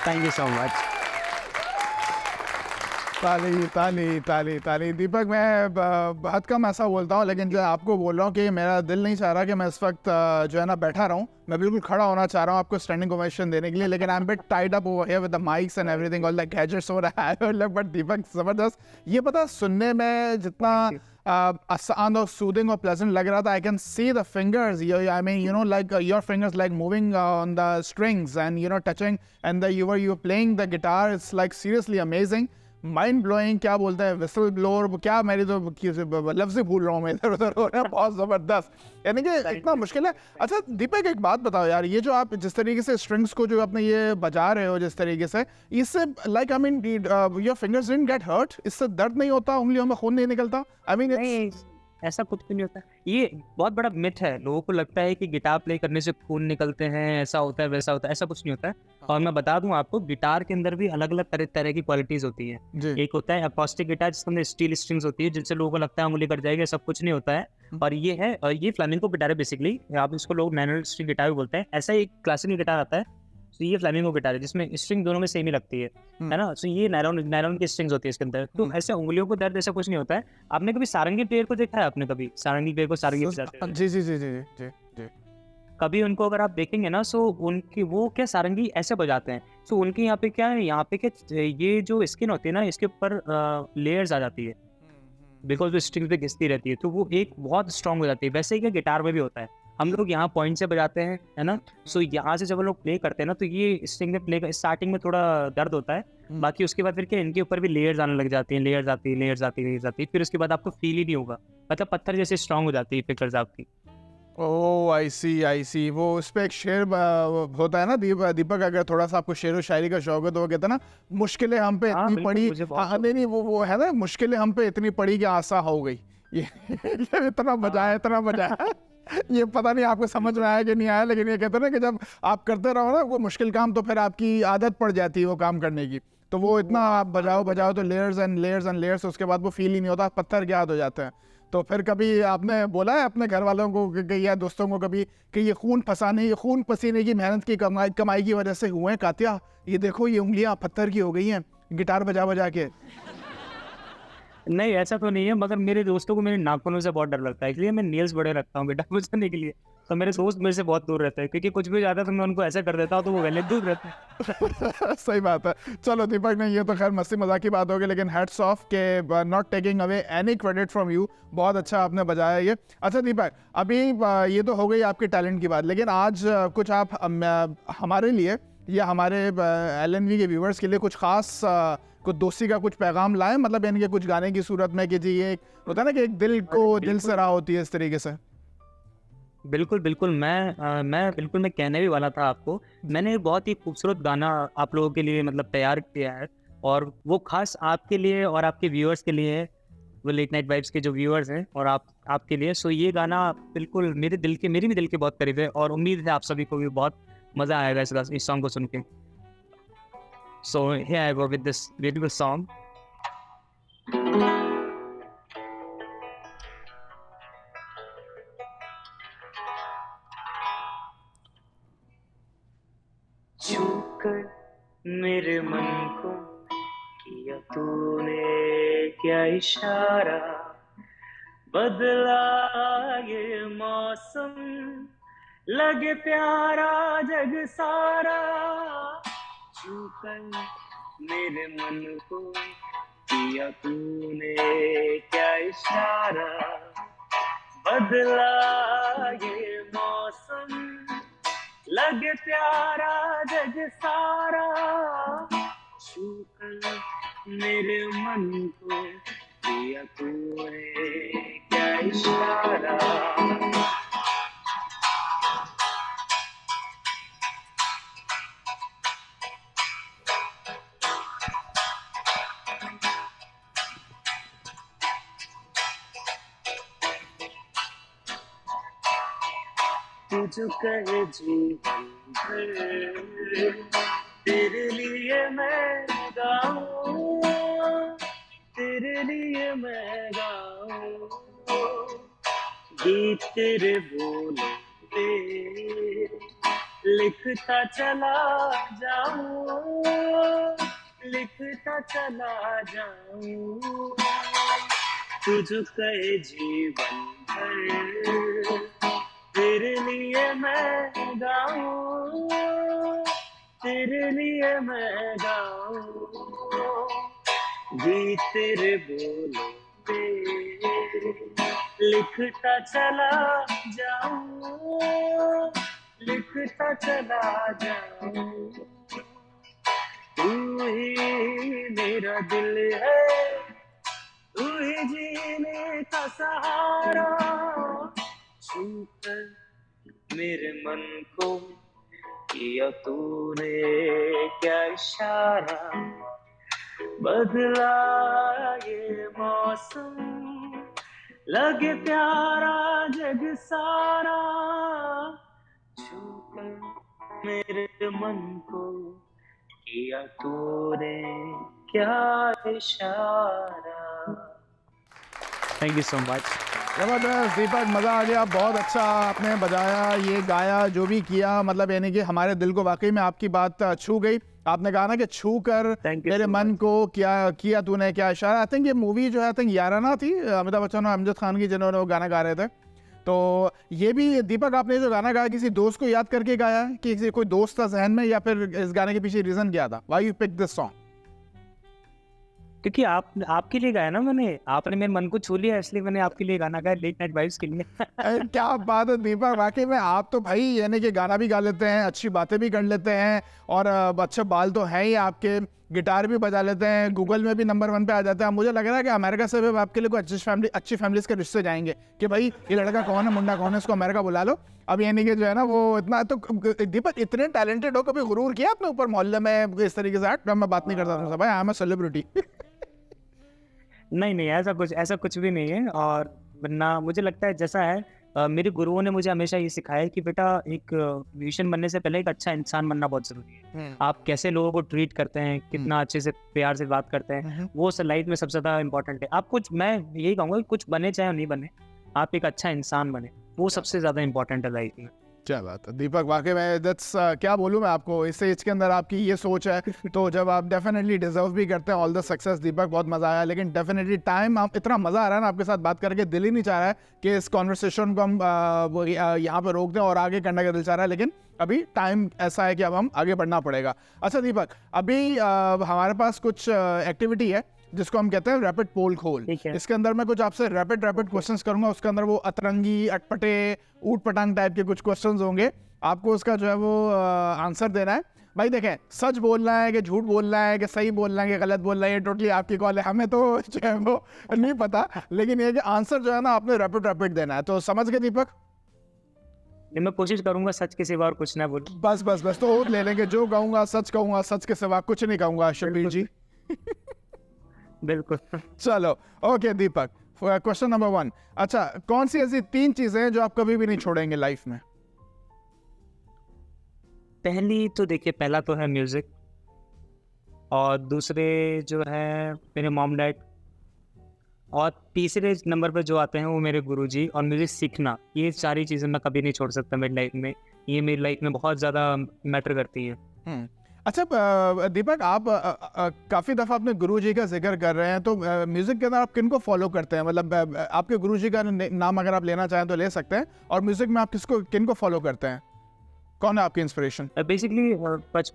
Speaker 11: Thank you so much.
Speaker 2: ताली ताली ताली ताली। दीपक, मैं बहुत कम ऐसा बोलता हूँ, लेकिन जो आपको बोल रहा हूँ कि मेरा दिल नहीं चाह रहा कि मैं इस वक्त जो है ना बैठा रहूँ। मैं बिल्कुल खड़ा होना चाह रहा हूँ आपको स्टैंडिंग ओवेशन देने के लिए, लेकिन I am bit tied up over here with the mics and everything, all the gadgets over here. But Deepak जबरदस्त, ये पता सुनने में जितना आसान और सूदिंग और प्लेजेंट लग रहा था, I can see the fingers, I mean you know like your fingers like moving on the strings and you no touching and you playing the guitar, it's like seriously amazing, mind blowing. क्या बोलते हैं, whistle blower, क्या, मेरी तो लफ्ज़ ही भूल रहा हूँ मैं इधर उधर हो रहा है, बहुत ज़बरदस्त, यानी कि इतना मुश्किल है। अच्छा दीपक, एक बात बताओ यार, ये जो आप जिस तरीके से स्ट्रिंग्स को जो अपने ये बजा रहे हो जिस तरीके से, इससे like I mean your fingers didn't get hurt, इससे दर्द नहीं होता, उंगलियों में खून नहीं निकलता? आई मीन
Speaker 4: ऐसा कुछ भी नहीं होता। ये बहुत बड़ा मिथ है, लोगों को लगता है कि गिटार प्ले करने से खून निकलते हैं, ऐसा होता है वैसा होता है, ऐसा कुछ नहीं होता है। और मैं बता दूं आपको, गिटार के अंदर भी अलग अलग तरह की क्वालिटीज होती है। एक होता है अकॉस्टिक गिटार जिसके अंदर स्टील स्ट्रिंग्स होती है, जिनसे लोगों को लगता है उंगली कट जाएगी, सब कुछ नहीं होता है। और ये है, ये फ्लामेंको गिटार है बेसिकली, आप इसको लोग नैनो स्ट्रिंग गिटार भी बोलते हैं। ऐसा एक क्लासिकल गिटार आता है, तो ये फ्लामेंको गिटार है जिसमें स्ट्रिंग दोनों में सेम ही लगती है ना। तो ये नायलॉन की स्ट्रिंग्स होती है इसके अंदर, तो ऐसे उंगलियों को दर्द ऐसा कुछ नहीं होता है। आपने कभी सारंगी प्लेयर को देखा है? आपने कभी सारंगी प्लेयर को सारंगी बजाते हुए?
Speaker 2: जी जी जी जी जी जी।
Speaker 4: कभी उनको अगर आप देखेंगे ना, सो उनकी वो क्या सारंगी ऐसे बजाते हैं, सो उनके यहाँ पे क्या है, यहाँ पे क्या, ये जो स्किन होती है ना, इसके ऊपर लेयर्स आ जाती है, बिकॉज वो स्ट्रिंग्स पे घिसती रहती है, तो वो एक बहुत स्ट्रांग हो जाती है। वैसे ही क्या गिटार में भी होता है, हम लोग यहाँ पॉइंट से बजाते हैं, है ना, सो यहाँ से जब हम लोग प्ले करते हैं ना, तो ये स्ट्रिंग में प्ले स्टार्टिंग में थोड़ा दर्द होता है, बाकी उसके बाद फिर क्या इनके ऊपर भी लेयर्स आने लग जाती हैं, लेयर्स आती है, फिर उसके बाद आपको फील ही नहीं होगा, मतलब पत्थर जैसे स्ट्रांग हो जाती है फिंगर्स आपकी।
Speaker 2: ओह आई सी। वो उस पर एक शेर होता है ना दीपक, अगर थोड़ा सा आपको शेर व शायरी का शौक है तो वो कहता है ना, मुश्किलें हम पे इतनी पड़ी, नहीं वो है ना, मुश्किलें हम पे इतनी पड़ी कि आसा हो गई। ये इतना मजा है ये पता नहीं आपको समझ में आया कि नहीं आया, लेकिन ये कहते हैं ना कि जब आप करते रहो ना वो मुश्किल काम, तो फिर आपकी आदत पड़ जाती है वो काम करने की, तो वो इतना आप बजाओ तो लेयर्स एंड लेयर्स, उसके बाद वो फील ही नहीं होता, पत्थर के याद हो जाते हैं। तो फिर कभी आपने बोला है अपने घर वालों को या दोस्तों को कभी कि ये खून पसीने की मेहनत की कमाई की वजह से हुए हैं कातिया, ये देखो ये उंगलियां पत्थर की हो गई हैं गिटार बजा के?
Speaker 4: नहीं ऐसा तो नहीं है, मगर मेरे दोस्तों को मेरे नाखूनों से बहुत डर लगता है, इसलिए मैं नेल्स बड़े रखता हूँ गिटार बजाने के लिए। तो मेरे दोस्त मेरे से बहुत दूर रहते हैं, क्योंकि कुछ भी ज़्यादा तो मैं उनको ऐसा कर देता हूँ तो वो पहले दूर रहते हैं।
Speaker 2: सही बात है। चलो दीपक ने, ये तो खैर मस्ती मजाक की बात होगी, लेकिन हैट्स ऑफ के not taking away any credit from you, बहुत अच्छा आपने बजाया ये। अच्छा दीपक, अभी ये तो हो गई आपके टैलेंट की बात, लेकिन आज कुछ आप हमारे लिए या हमारे LNV के व्यूवर्स के लिए कुछ खास कुछ दोस्ती का कुछ पैगाम लाए, मतलब यानी कि कुछ गाने की सूरत में कि जी ये होता है ना कि एक दिल से राह होती है इस तरीके से।
Speaker 4: बिल्कुल मैं कहने भी वाला था आपको, मैंने बहुत ही खूबसूरत गाना आप लोगों के लिए मतलब तैयार किया है, और वो खास आपके लिए और आपके व्यूअर्स के लिए है, वो लेट नाइट वाइब्स के जो व्यूअर्स हैं और आपके लिए। सो ये गाना बिल्कुल मेरे भी दिल के बहुत करीब है, और उम्मीद है आप सभी को भी बहुत मज़ा आएगा इस सॉन्ग को सुन के। So here I go with this beautiful song. छूकर मेरे मन को किया तूने क्या इशारा, बदला ये मौसम लगे प्यारा जग सारा, छूकर मेरे मन को किया तूने क्या इशारा, बदला ये मौसम लगे प्यारा जग सारा, छूकर मेरे मन को किया तूने क्या इशारा। तुझ कहे जीवन भर तेरे लिए मैं गाऊं, तेरे लिए मैं गाऊं, गीत तेरे बोलों पे लिखता चला जाऊं,
Speaker 11: लिखता चला जाऊं तुझको जीवन भर, तेरे लिए मैं गाऊं, तेरे लिए मैं गाऊं, गीत तेरे बोलों पे लिखता चला जाऊं, लिखता चला जाऊं, तू ही मेरा दिल है, तू ही जीने का सहारा, छूकर मेरे मन को किया तूने क्या इशारा, बदला ये मौसम, लगे प्यारा जग सारा, छूकर मेरे मन को किया तूने क्या इशारा।
Speaker 4: Thank you so much.
Speaker 2: जबरदस्त दीपक, मज़ा आ गया, बहुत अच्छा आपने बजाया, ये गाया, जो भी किया, मतलब यानी कि हमारे दिल को वाकई में आपकी बात छू गई। आपने कहा ना कि छू कर मेरे मन को क्या किया तूने क्या इशारा। आई थिंक ये मूवी जो है, आई थिंक याराना थी, अमिताभ बच्चन और अमजद खान की, जिन्होंने वो गाना गा रहे थे। तो ये भी दीपक आपने जो गाना गाया किसी दोस्त को याद करके गाया है कि किसी कोई दोस्त था जहन में, या फिर इस गाने के पीछे रीजन क्या था, why you pick this song?
Speaker 4: क्योंकि आपके लिए गाया ना मैंने, आपने मेरे मन को छू लिया, इसलिए मैंने आपके लिए गाना गाया, लेट नाइट वाइब्स के लिए।
Speaker 2: क्या बात है दीपक, वाकई में आप तो भाई यानी कि गाना भी गा लेते हैं, अच्छी बातें भी कर लेते हैं, और अच्छे बाल तो हैं ही आपके, गिटार भी बजा लेते हैं, गूगल में भी नंबर 1 पे आ जाता है। मुझे लग रहा है कि अमेरिका से भी आपके लिए कोई अच्छी फैमिलीज के रिश्ते जाएंगे कि भाई ये लड़का कौन है, मुंडा कौन है, इसको अमेरिका बुला लो। अब यानी कि जो है ना वो इतना तो, दीपक इतने टैलेंटेड हो, कभी गुरूर किया आपने ऊपर मोहल्ले में इस तरीके से? मैं बात नहीं करता था भाई, आई एम अ सेलिब्रिटी।
Speaker 4: नहीं, ऐसा कुछ भी नहीं है। और वरना मुझे लगता है जैसा है, मेरे गुरुओं ने मुझे हमेशा ये सिखाया है कि बेटा एक म्यूजिशियन बनने से पहले एक अच्छा इंसान बनना बहुत जरूरी है। आप कैसे लोगों को ट्रीट करते हैं, कितना अच्छे से प्यार से बात करते हैं, वो लाइफ में सबसे ज्यादा इंपॉर्टेंट है। आप कुछ, मैं यही कहूँगा कि कुछ बने चाहे नहीं बने, आप एक अच्छा इंसान बने, वो सबसे ज्यादा इंपॉर्टेंट है लाइफ में।
Speaker 2: क्या बात है दीपक, वाकई में दैट्स क्या बोलूँ मैं आपको, इस एज के अंदर आपकी ये सोच है, तो जब आप डेफिनेटली डिजर्व भी करते हैं ऑल द सक्सेस। दीपक बहुत मज़ा आया, लेकिन डेफिनेटली टाइम, आप इतना मज़ा आ रहा है ना आपके साथ बात करके, दिल ही नहीं चाह रहा है कि इस कॉन्वर्सेशन को हम यहाँ पर रोक दें और आगे करने का दिल चाह रहा है, लेकिन अभी टाइम ऐसा है कि अब हम आगे बढ़ना पड़ेगा। अच्छा दीपक, अभी हमारे पास कुछ एक्टिविटी है जिसको हम कहते हैं रैपिड पोल खोल। इसके अंदर मैं कुछ आपसे रैपिड क्वेश्चंस करूंगा, उसके अंदर वो अतरंगी, अटपटे, ऊट पटांग टाइप के कुछ क्वेश्चंस होंगे, आपको उसका जो है वो आंसर देना है। भाई देखें, सच बोलना है कि झूठ बोलना है, कि सही बोलना है कि गलत बोलना है, ये टोटली आपकी कॉल है, हमें तो जो है वो नहीं पता, लेकिन ये कि आंसर जो है ना आपने रैपिड देना है। तो समझ गए दीपक?
Speaker 4: मैं कोशिश करूंगा सच के सिवा और कुछ ना बोलूं।
Speaker 2: बस तो ले लेंगे, जो कहूंगा सच कहूंगा, सच के सिवा कुछ नहीं कहूंगा शबीर जी।
Speaker 4: बिल्कुल।
Speaker 2: चलो ओके दीपक, क्वेश्चन नंबर 1। अच्छा, कौन सी ऐसी 3 चीजें हैं जो आप कभी भी नहीं छोड़ेंगे लाइफ में?
Speaker 4: पहली तो देखिए, पहला तो है म्यूजिक, और दूसरे जो है मेरे मॉम डैड, और तीसरे नंबर पे जो आते हैं वो मेरे गुरुजी और मुझे सीखना। ये सारी चीज़ें मैं कभी नहीं छोड़ सकता मेरी लाइफ में, ये मेरी लाइफ में बहुत ज़्यादा मैटर करती है।
Speaker 2: अच्छा दीपक, आप काफ़ी दफ़ा अपने गुरुजी का जिक्र कर रहे हैं, तो म्यूज़िक के अंदर आप किन को फॉलो करते हैं? मतलब आपके गुरुजी का नाम अगर आप लेना चाहें तो ले सकते हैं, और म्यूज़िक में आप किन को फॉलो करते हैं? कौन है आपकी इंस्पिरेशन?
Speaker 4: बेसिकली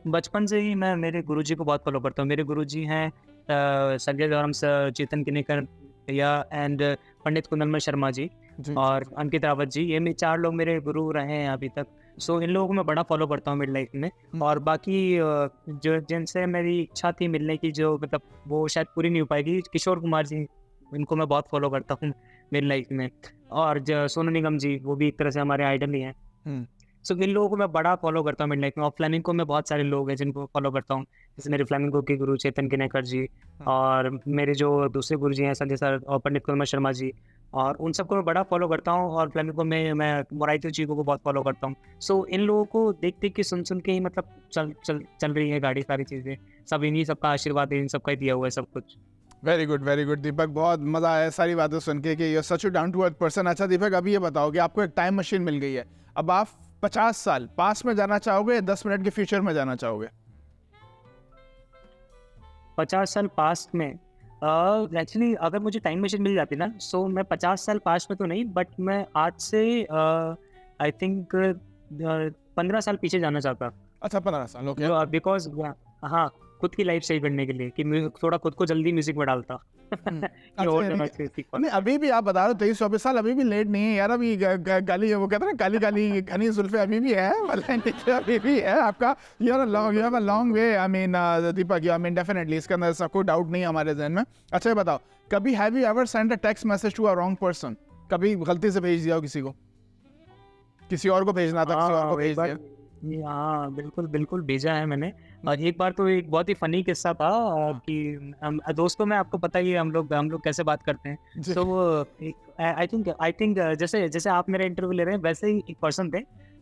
Speaker 4: बचपन से ही मैं मेरे गुरुजी को बहुत फॉलो करता हूँ। मेरे गुरुजी हैं संजय गौरम सर, चेतन किनेकर या एंड पंडित कुंदन शर्मा जी और अंकित रावत जी, ये मेरे 4 लोग मेरे गुरु रहे हैं अभी तक। सो इन लोगों को मैं बड़ा फॉलो करता हूँ मेरी लाइफ में। और बाकी जो जिनसे मेरी इच्छा थी मिलने की, जो मतलब वो शायद पूरी नहीं हो पाएगी, किशोर कुमार जी, इनको मैं बहुत फॉलो करता हूँ मेरी लाइफ में। और सोनू निगम जी, वो भी एक तरह से हमारे आइडल ही हैं। सो इन लोगों को मैं बड़ा फॉलो करता हूँ मेरी लाइफ में। और फ्लेमिंको में बहुत सारे लोग हैं जिनको फॉलो करता हूँ, जैसे मेरे फ्लेमिंको के गुरु चेतन किनेकर जी, और मेरे जो दूसरे गुरु जी हैं संजय सर और पंडित कुंदन शर्मा जी, और उन सबको मैं बड़ा फॉलो करता हूँ। और फ्लेमिंको में मैं मोराइतो जी को बहुत फॉलो करता हूँ। सो इन लोगों को देख के सुन के ही मतलब चल रही है गाड़ी, सारी चीज़ें सब इन्हीं सबका आशीर्वाद है, इन सबका ही दिया हुआ है सब कुछ।
Speaker 2: वेरी गुड दीपक, बहुत मज़ा आया सारी बातें सुन के कि you are such a down to earth person. अच्छा दीपक, अभी ये बताओ कि आपको एक टाइम मशीन मिल गई है, अब आप 50 साल पास में जाना चाहोगे या 10 मिनट के फ्यूचर में जाना चाहोगे?
Speaker 4: 50 साल पास्ट में एक्चुअली अगर मुझे टाइम मशीन मिल जाती ना, सो मैं 50 साल पास्ट में तो नहीं, बट मैं आज से आई थिंक 15 साल पीछे जाना चाहता।
Speaker 2: अच्छा 15 साल, ओके।
Speaker 4: बिकॉज हाँ, खुद की लाइफ सही करने के लिए कि थोड़ा खुद को जल्दी म्यूजिक में डालता।
Speaker 2: नहीं अभी भी आप बता रहे हो 23-24 साल, अभी भी लेट नहीं है यार। अभी गाली, वो कहते हैं ना काली काली घनी जुल्फे अभी भी है, अभी भी है आपका। You have a long way, I mean Deepak, I mean definitely, इसके अंदर ऐसा कोई डाउट नहीं है हमारे ज़हन में। अच्छा ये बताओ, कभी have you ever send a text message to a wrong person? कभी गलती से भेज दिया हो किसी को, किसी और को भेजना था, किसी और को भेज दिया?
Speaker 4: हाँ बिल्कुल भेजा है मैंने। और एक बार तो एक बहुत ही फनी किस्सा था कि दोस्तों में आपको पता ही है हम लोग कैसे बात करते हैं। तो आई थिंक जैसे आप मेरा इंटरव्यू ले रहे हैं, वैसे ही एक पर्सन थे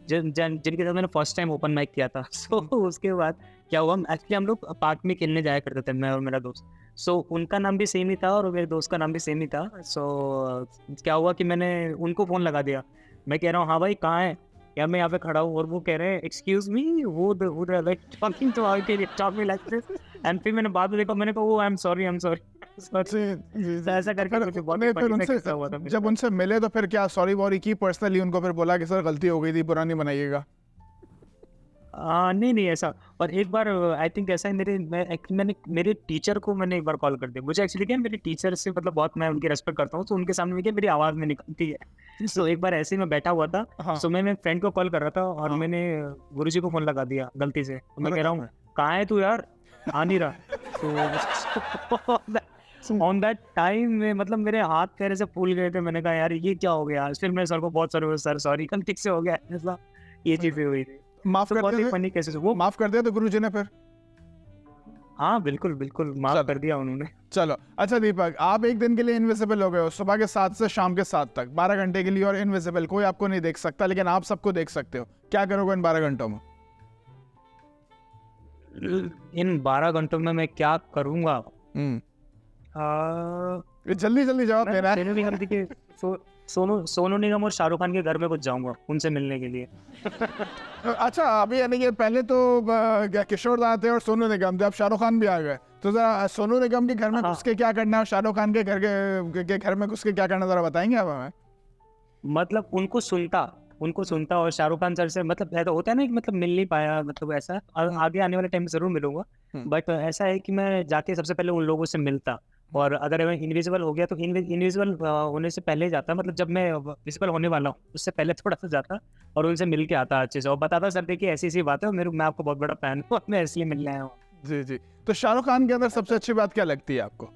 Speaker 4: जिनके साथ मैंने फर्स्ट टाइम ओपन माइक किया था। सो उसके बाद क्या हुआ, एक्चुअली हम लोग पार्क में खेलने जाया करते थे, मैं और मेरा दोस्त। सो उनका नाम भी सेम ही था और मेरे दोस्त का नाम भी सेम ही था। सो क्या हुआ कि मैंने उनको फ़ोन लगा दिया। मैं कह रहा हूँ हाँ भाई कहाँ है, या मैं यहाँ पे खड़ा हूँ, और वो कह रहे हैं एक्सक्यूज मी, वो लाइक टॉकिंग टू आवर के talk me like this. And फिर मैंने बाद में देखा, मैंने कहा वो आई एम सॉरी ऐसा करके कुछ बहुत ही funny किस्सा हुआ था।
Speaker 2: जब उनसे मिले तो फिर क्या सॉरी वॉरी की पर्सनली उनको, फिर बोला कि सर गलती हो गई थी, पुरानी बनाइएगा?
Speaker 4: नहीं ऐसा। और एक बार आई थिंक ऐसा है, मैंने मेरे टीचर को मैंने एक बार कॉल कर दिया। मुझे एक्चुअली क्या, मेरे टीचर से मतलब बहुत मैं उनकी रेस्पेक्ट करता हूँ, तो उनके सामने क्या मेरी आवाज़ में निकलती है। सो एक बार ऐसे ही मैं बैठा हुआ था। सो मैं फ्रेंड को कॉल कर रहा था और मैंने गुरुजी को फ़ोन लगा दिया गलती से। मैं कह रहा हूँ कहाँ है तू यार, आ नहीं रहा। तो ऑन दैट टाइम में मतलब मेरे हाथ पैर से फूल गए थे। मैंने कहा यार ये क्या हो गया। फिर मैं सर को बहुत सर सॉरी गलती से हो गया, ऐसा ये चीज़ें हुई थी।
Speaker 2: माफ कर दिया
Speaker 4: फनी केसेस, वो
Speaker 2: माफ कर दिया तो गुरुजी ने फिर?
Speaker 4: हाँ बिल्कुल माफ कर दिया उन्होंने।
Speaker 2: चलो अच्छा दीपक, आप एक दिन के लिए इनविजिबल हो गए हो, सुबह के 7 से शाम के 7 तक 12 घंटे के लिए, और इनविजिबल, कोई आपको नहीं देख सकता, लेकिन आप सबको देख सकते हो। क्या करोगे इन 12 घंटों में?
Speaker 4: इन 12 घंटों में मैं क्या करूँगा?
Speaker 2: जल्दी जवाब देना है।
Speaker 4: सोनू निगम और शाहरुख खान के घर में कुछ जाऊंगा उनसे मिलने के लिए।
Speaker 2: अच्छा अभी यानी कि पहले तो किशोर दा थे और सोनू निगम थे, अब शाहरुख खान भी आ गए, तो जरा सोनू निगम के घर में घुस के क्या करना है और शाहरुख खान के घर में घुस के क्या करना, जरा बताएंगे आप हमें?
Speaker 4: मतलब उनको सुनता और शाहरुख खान सर से मतलब ऐसा होता है ना, मतलब मिल नहीं पाया, मतलब ऐसा आगे आने वाले टाइम में जरूर मिलूंगा। बट ऐसा है कि मैं जाके सबसे पहले उन लोगों से मिलता, और अगर मैं इनविजिबल हो गया तो इनविजिबल होने से पहले जाता, मतलब जब मैं विजिबल होने वाला हूँ उससे पहले थोड़ा सा जाता और उनसे मिल के आता अच्छे से, और बताता सर देखिए ऐसी बात है, मैं आपको बहुत बड़ा फैन हूँ, मैं इसलिए मिलने आया हूँ।
Speaker 2: जी। तो शाहरुख खान के अंदर सबसे अच्छी बात क्या लगती है आपको?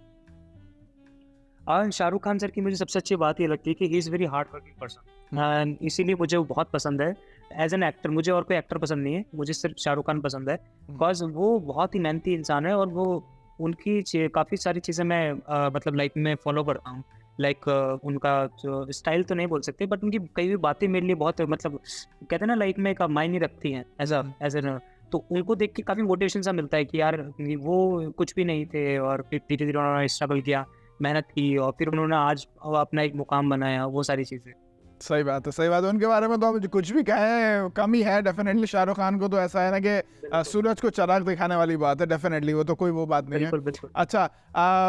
Speaker 4: शाहरुख खान सर की मुझे सबसे अच्छी बात ये लगती है कि he is very hard working person, इसीलिए मुझे वो बहुत पसंद है एज एन एक्टर। मुझे और कोई एक्टर पसंद नहीं है, मुझे सिर्फ शाहरुख खान पसंद है, बिकॉज वो बहुत ही मेहनती इंसान है, और वो उनकी काफ़ी सारी चीज़ें मैं मतलब लाइफ में फॉलो करता हूँ। लाइक उनका जो स्टाइल तो नहीं बोल सकते, बट उनकी कई भी बातें मेरे लिए बहुत मतलब कहते हैं ना लाइफ में एक मायने रखती हैं एज एन। तो उनको देख के काफ़ी मोटिवेशन सा मिलता है कि यार वो कुछ भी नहीं थे और फिर धीरे धीरे उन्होंने स्ट्रगल किया, मेहनत की, और फिर उन्होंने आज अपना एक मुकाम बनाया, वो सारी चीज़ें।
Speaker 2: सही बात है उनके बारे में तो आप कुछ भी कहें कम ही है। डेफिनेटली शाहरुख खान को तो ऐसा है ना कि सूरज को चिराग दिखाने वाली बात है, डेफिनेटली वो तो कोई वो बात नहीं है। अच्छा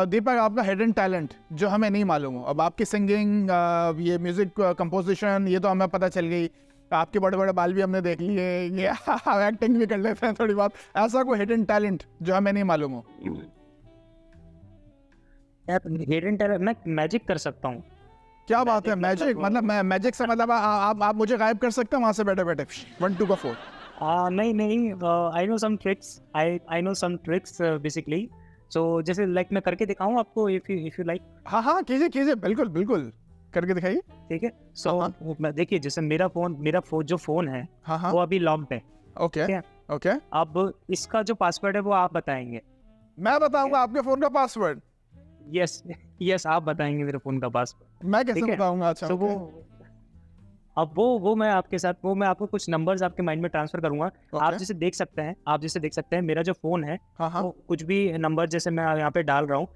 Speaker 2: दीपक, आपका हिडन टैलेंट जो हमें नहीं मालूम हो, अब आपकी सिंगिंग, ये म्यूजिक कंपोजिशन, ये तो हमें पता चल गई, आपके बड़े बड़े बाल भी हमने देख लिए, ये एक्टिंग भी कर लेते हैं थोड़ी बात, ऐसा कोई हिडन टैलेंट जो हमें नहीं मालूम हो?
Speaker 4: हिडन टैलेंट, मैं मैजिक कर सकता हूँ।
Speaker 2: क्या बात है, मैजिक? मतलब मैजिक से मतलब आप मुझे गायब कर सकते हैं वहाँ से बैठे 1 2 का 4?
Speaker 4: नहीं, I know some tricks basically. So जैसे लाइक मैं करके दिखाऊं आपको, इफ यू लाइक।
Speaker 2: हाँ कीजिए बिल्कुल करके दिखाइए।
Speaker 4: ठीक है। सो देखिए, जैसे मेरा जो फोन है वो अभी लॉक्ड है।
Speaker 2: ओके।
Speaker 4: अब इसका जो पासवर्ड है वो आप बताएंगे?
Speaker 2: मैं बताऊंगा आपके फोन का पासवर्ड?
Speaker 4: यस आप बताएंगे मेरे फोन का पासवर्ड।
Speaker 2: मैं कैसे बताऊंगा? अच्छा
Speaker 4: तो वो मैं आपके साथ, वो मैं आपको कुछ नंबर्स आपके माइंड में ट्रांसफर करूंगा। आप जैसे देख सकते हैं मेरा जो फोन है वो कुछ भी नंबर जैसे मैं यहाँ पे डाल रहा हूँ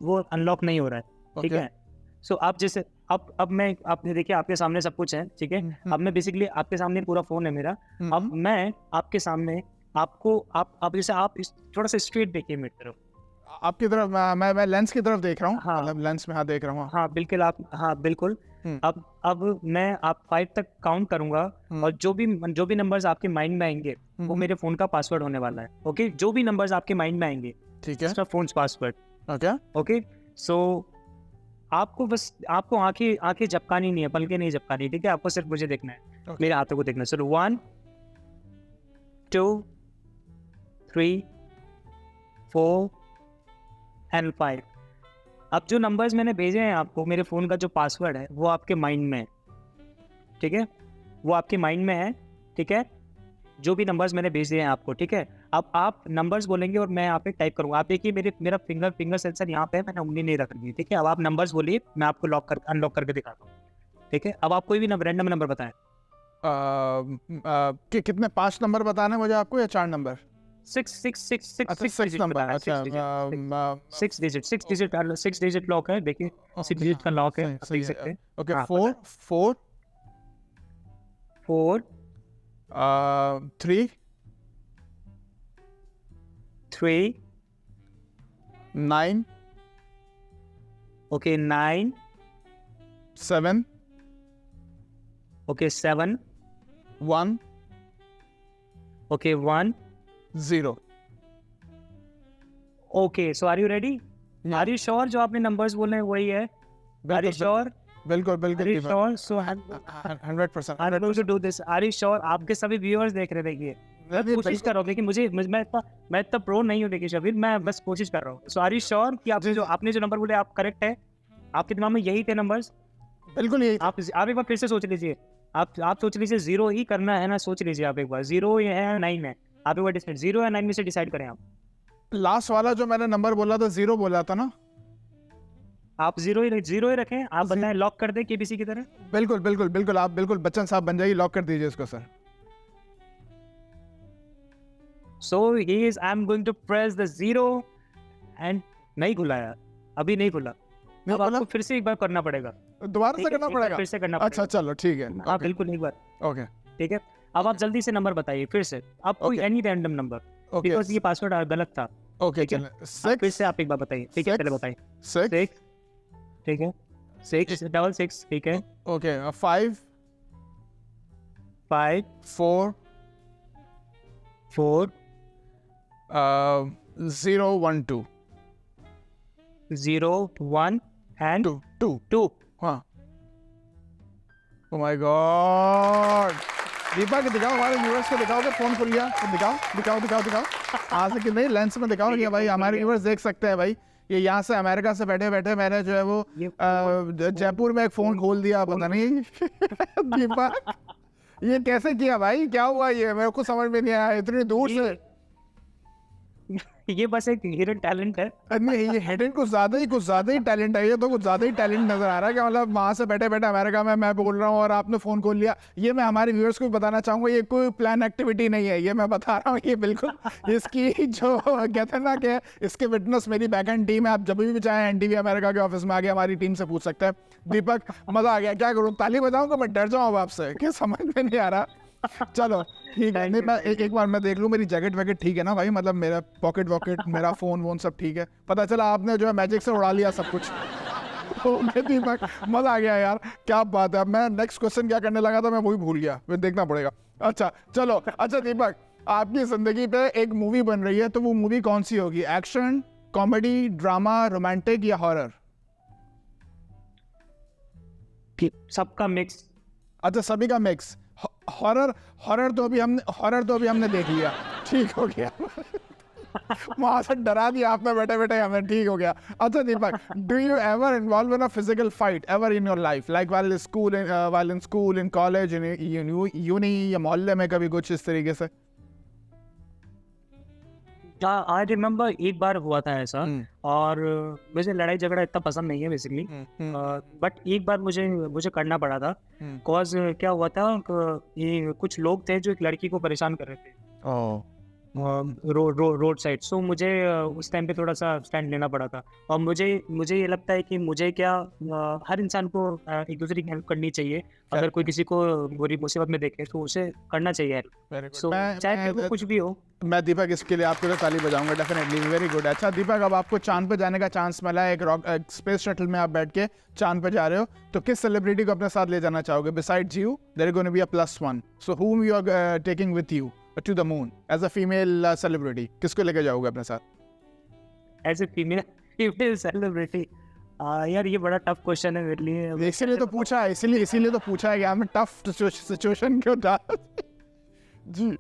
Speaker 4: वो अनलॉक नहीं हो रहा है। ठीक है। सो आप जैसे अब मैं, आपने देखिए आपके सामने सब कुछ है। ठीक है। अब मैं बेसिकली आपके सामने पूरा फोन है मेरा। अब मैं आपके सामने आपको आप जैसे आप थोड़ा सा स्ट्रेट देखिए मेरी तरफ।
Speaker 2: आपकी तरफ मैं लेंस की तरफ देख रहा हूँ, मतलब लेंस में देख रहा हूँ।
Speaker 4: हाँ बिल्कुल, आप बिल्कुल। अब मैं आप 5 तक काउंट करूंगा और जो भी नंबर्स आपके माइंड में आएंगे वो मेरे फोन का पासवर्ड होने वाला है। ओके, जो भी नंबर्स आपके माइंड में आएंगे,
Speaker 2: ठीक है,
Speaker 4: इसका फोन पासवर्ड। ओके, सो आपको आंखें झपकानी नहीं है, पलके नहीं झपकानी, ठीक है? आपको सिर्फ मुझे देखना है, मेरे हाथों को देखना है। सो 1 2 3 4 एंड 5। अब जो नंबर्स मैंने भेजे हैं आपको, मेरे फ़ोन का जो पासवर्ड है वो आपके माइंड में है, ठीक है? वो आपके माइंड में है, ठीक है? जो भी नंबर्स मैंने भेजे हैं आपको, ठीक है? अब आप नंबर्स बोलेंगे और मैं यहाँ पे टाइप करूँगा। आप देखिए मेरा फिंगर सेंसर यहाँ पे है, मैंने उंगली नहीं रख रही है, ठीक है? अब आप नंबर्स बोलिए, मैं आपको अनलॉक करके दिखाता हूँ, ठीक है? अब आप कोई भी रैंडम नंबर बताएं।
Speaker 2: कितने 5 नंबर बताने मुझे आपको या 4 नंबर?
Speaker 4: 6 नंबर, अच्छा 6 डिजिट लॉक है, देखिए 6 डिजिट का लॉक है, आप देख सकते हैं।
Speaker 2: Okay, 4 3 9
Speaker 4: okay 9
Speaker 2: 7
Speaker 4: okay 7
Speaker 2: 1
Speaker 4: okay 1
Speaker 2: 0।
Speaker 4: Okay, so are you ready? Are you sure जो आपने नंबर्स बोले हैं वही है? Are you sure?
Speaker 2: बिल्कुल
Speaker 4: Are you sure? So
Speaker 2: 100%.
Speaker 4: I'm going to do this. Are you sure? आपके सभी व्यूअर्स देख रहे, देखिए मैं कोशिश कर रहा हूँ, देखिए मैं इतना प्रो नहीं हूँ, देखिए शबीर, मैं बस कोशिश कर रहा हूँ। सो आर यू श्योर कि आपने जो नंबर बोले आप करेक्ट है? आपके दिमाग में यही थे नंबर्स?
Speaker 2: बिल्कुल यही।
Speaker 4: आप एक बार फिर से सोच लीजिए, आप सोच लीजिए, 0 ही करना है ना, सोच लीजिए आप एक बार, 0 है या 9 है, आप एक बार डिसाइड, 0 या 9 में से डिसाइड करें आप।
Speaker 2: लास्ट वाला जो मैंने नंबर बोला था 0 बोला था ना,
Speaker 4: आप 0 ही रखें, आप बताएं, लॉक कर दें केबीसी की तरह।
Speaker 2: बिल्कुल आप बिल्कुल बच्चन साहब बन जाइए, लॉक कर दीजिए इसको sir.
Speaker 4: So I am going to press the 0 and नहीं खुला यार, अभी नहीं खुला। अब आपको फिर से एक बार करना पड़ेगा,
Speaker 2: दोबारा से करना पड़ेगा,
Speaker 4: फिर से करना पड़ेगा।
Speaker 2: अच्छा चलो ठीक है,
Speaker 4: हाँ बिल्कुल, एक बार।
Speaker 2: ओके
Speaker 4: ठीक है, अब आप जल्दी से नंबर बताइए फिर से, आप कोई एनी रैंडम नंबर, बिकॉज़ ये पासवर्ड गलत था।
Speaker 2: ओके चलो,
Speaker 4: फिर से आप एक बार बताइए, ठीक है? चलो बताइए। 6, ठीक है, 6 डबल 6, ठीक है?
Speaker 2: Okay, 5 4 0 1 2
Speaker 4: 0 1 and 2।
Speaker 2: हाँ, ओ माय गॉड, दीपक दिखाओ, हमारे व्यूअर्स को दिखाओ कि फोन खुल गया, तो दिखाओ हाँ से कि नहीं, लेंस में दिखाओ कि भाई हमारे व्यूअर्स देख सकते हैं। भाई ये यहाँ से अमेरिका से बैठे मैंने जो है वो जयपुर में एक फोन खोल दिया, पता नहीं दीपक ये कैसे किया भाई, क्या हुआ, ये मेरे को समझ में नहीं आया, इतनी दूर से।
Speaker 4: ये बस एक हिडन टैलेंट है।
Speaker 2: नहीं, ये हिडन कुछ ज्यादा ही टैलेंट है, ये तो कुछ ज्यादा ही टैलेंट नजर आ रहा है कि मतलब वहां से बैठे अमेरिका में मैं बोल रहा हूँ और आपने फोन खोल लिया। ये मैं हमारे व्यूअर्स को बताना चाहूंगा, ये कोई प्लान एक्टिविटी नहीं है, ये मैं बता रहा हूँ, ये बिल्कुल इसकी जो कहते हैं ना कि इसके विटनेस मेरी बैकएंड टीम है। आप जब भी चाहे एनटीवी अमेरिका के ऑफिस में आके हमारी टीम से पूछ सकते हैं। दीपक मजा आ गया, क्या करूँ, ताली बजाऊंगा, मैं डर जाऊँ आपसे, क्या समझ में नहीं आ रहा। चलो ठीक है, नहीं मैं एक बार मैं देख लूँ मेरी जैकेट वैकेट ठीक है ना भाई, मतलब मेरा पॉकेट वॉकेट, मेरा फोन वोन सब ठीक है। पता चला आपने जो है मैजिक से उड़ा लिया सब कुछ। दीपक मजा आ गया यार, क्या बात है। मैं नेक्स्ट क्वेश्चन क्या करने लगा था मैं वही भूल गया, फिर देखना पड़ेगा। अच्छा चलो, अच्छा दीपक, आपकी जिंदगी पे एक मूवी बन रही है, तो वो मूवी कौन सी होगी? एक्शन, कॉमेडी, ड्रामा, रोमांटिक या हॉरर?
Speaker 4: सबका मिक्स।
Speaker 2: अच्छा, सभी का मिक्स। हॉरर तो अभी हमने देख लिया, ठीक हो गया। वहां से डरा दिया आपने बैठे हमें, ठीक हो गया। अच्छा Deepak, do you ever involve in a physical fight ever in your life, like while in school, in college, in uni या मोहल्ले में कभी कुछ इस तरीके से?
Speaker 4: आई रिमेम्बर एक बार हुआ था ऐसा, और मुझे लड़ाई झगड़ा इतना पसंद नहीं है बेसिकली, बट एक बार मुझे करना पड़ा था। कॉज क्या हुआ था, ये कुछ लोग थे जो एक लड़की को परेशान कर रहे थे। Road side. सो मुझे उस टाइम पे थोड़ा सा स्टैंड लेना पड़ा था। और मुझे ये लगता है कि मुझे क्या हर इंसान को एक दूसरे की हेल्प करनी चाहिए। अगर कोई किसी को बुरी मुसीबत में देखे तो उसे करना चाहिए हेल्प। सो चाहे फिर वो कुछ भी हो।
Speaker 2: मैं दीपक इसके लिए आपके लिए ताली बजाऊंगा डेफिनेटली, वेरी गुड। अच्छा दीपक, अब आपको चांद पे जाने का चांस मिला है, एक स्पेस शटल में आप बैठ के चांद पे जा रहे हो, तो किस सेलिब्रिटी को अपने साथ ले जाना चाहोगे? Besides you there is going to be a +1, so whom you are taking with you to the moon as a female celebrity? किसको लेके जाओगे अपने साथ
Speaker 4: एज ए फीमेल सेलिब्रिटी? यार ये बड़ा टफ क्वेश्चन है मेरे लिए।
Speaker 2: इसीलिए तो पूछा है, इसीलिए तो पूछा है कि हमें टफ सिचुएशन क्यों था। जी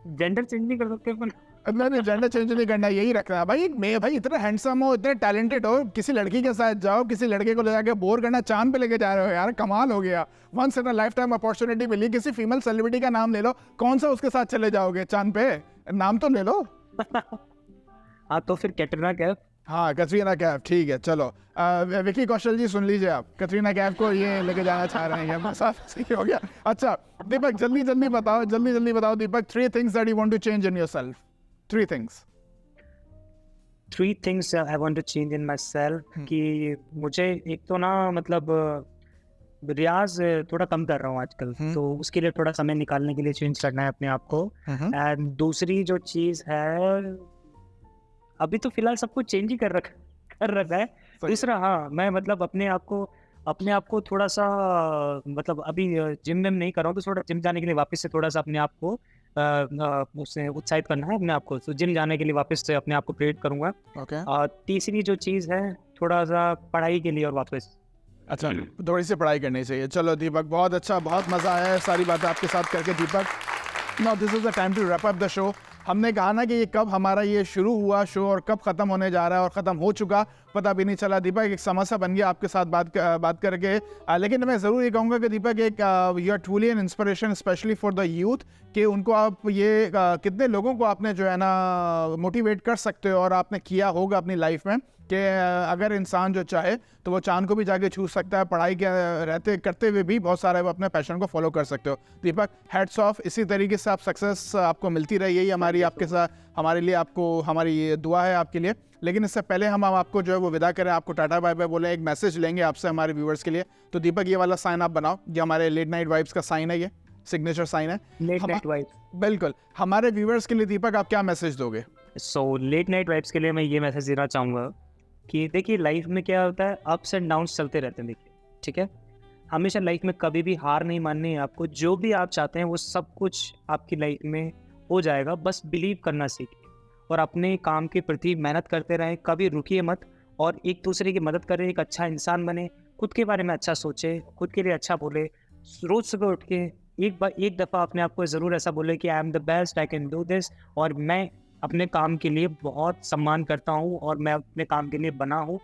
Speaker 4: जेंडर चेंज नहीं कर सकते अपन?
Speaker 2: नहीं, जेंडर चेंज नहीं करना, यही रखना है भाई। मैं भाई इतना हैंडसम हो, इतने टैलेंटेड हो, किसी लड़की के साथ जाओ, किसी लड़के को ले जाके बोर करना, चांद पे लेके जा रहे हो यार, कमाल हो गया। Once in a lifetime opportunity मिली, किसी फीमेल सेलिब्रिटी का नाम ले लो, कौन सा उसके साथ चले जाओगे चांद पे? नाम तो ले लो।
Speaker 4: हाँ तो फिर कैटरीना कैफ।
Speaker 2: हाँ कैटरीना कैफ, ठीक है चलो। विकी कौशल जी सुन लीजिए, आप कैटरीना कैफ को ये लेके जाना चाह रहे हैं, बस सही हो गया। अच्छा दीपक जल्दी बताओ दीपक, 3 things that you want to change in yourself. 3 things.
Speaker 4: 3 things I want to change in myself कि मुझे एक तो ना मतलब रियाज थोड़ा कम कर रहा हूँ आजकल, तो उसके लिए थोड़ा समय निकालने के लिए चेंज करना है अपने आप को। एंड दूसरी जो चीज़ है, अभी तो फिलहाल सब कुछ चेंज ही कर रखा है। दूसरा हाँ, मैं मतलब अपने आप को थोड़ा सा मतलब अभी जिम में नहीं कर रहा हूँ, तो थोड़ा जिम जाने के लिए वापस से थोड़ा सा अपने आप को उससे उत्साहित करना है अपने आप को, तो जिम जाने के लिए वापस से अपने आप को प्रेरित करूँगा। और तीसरी जो चीज़ है थोड़ा सा पढ़ाई के लिए और वापस।
Speaker 2: अच्छा थोड़ी सी पढ़ाई करनी चाहिए। चलो दीपक बहुत अच्छा, बहुत मज़ा आया सारी बातें आपके साथ करके Deepak. Now this is the time to wrap up the show. हमने कहा ना कि ये कब हमारा ये शुरू हुआ शो और कब ख़त्म होने जा रहा है, और ख़त्म हो चुका पता भी नहीं चला। दीपक एक समस्या बन गया आपके साथ बात करके, लेकिन मैं ज़रूर ये कहूँगा कि दीपक एक you are truly an inspiration specially for the youth, कि उनको आप ये कितने लोगों को आपने जो है ना मोटिवेट कर सकते हो, और आपने किया होगा अपनी लाइफ में कि अगर इंसान जो चाहे तो वो चांद को भी जाके छू सकता है। पढ़ाई के करते हुए भी बहुत सारे वो अपने पैशन को फॉलो कर सकते हो। दीपक हैट्स ऑफ, इसी तरीके से आप सक्सेस आपको मिलती रही, यही हमारी आपके साथ हमारे लिए आपको हमारी दुआ है आपके लिए। लेकिन इससे पहले हम आपको जो है वो विदा करें, आपको टाटा बाय बाय बोले, एक मैसेज लेंगे आपसे हमारे व्यूअर्स के लिए। तो दीपक ये वाला साइन आप बनाओ, ये हमारे लेट नाइट वाइब्स का साइन है, ये सिग्नेचर साइन है
Speaker 4: लेट नाइट वाइब्स।
Speaker 2: बिल्कुल, हमारे व्यूअर्स के लिए दीपक आप क्या मैसेज दोगे?
Speaker 4: सो लेट नाइट वाइब्स के लिए मैं ये मैसेज देना चाहूँगा कि देखिए लाइफ में क्या होता है, अप्स एंड डाउन्स चलते रहते हैं। देखिए ठीक है, हमेशा लाइफ में कभी भी हार नहीं माननी है आपको। जो भी आप चाहते हैं वो सब कुछ आपकी लाइफ में हो जाएगा, बस बिलीव करना सीखिए और अपने काम के प्रति मेहनत करते रहें, कभी रुकिए मत, और एक दूसरे की मदद करें, एक अच्छा इंसान बने, खुद के बारे में अच्छा सोचे, खुद के लिए अच्छा बोले। रोज़ सुबह उठ के एक दफ़ा अपने आप को ज़रूर ऐसा बोले कि I am the best, I can do this, और मैं अपने काम के लिए बहुत सम्मान करता हूँ और मैं अपने काम के लिए बना हूँ।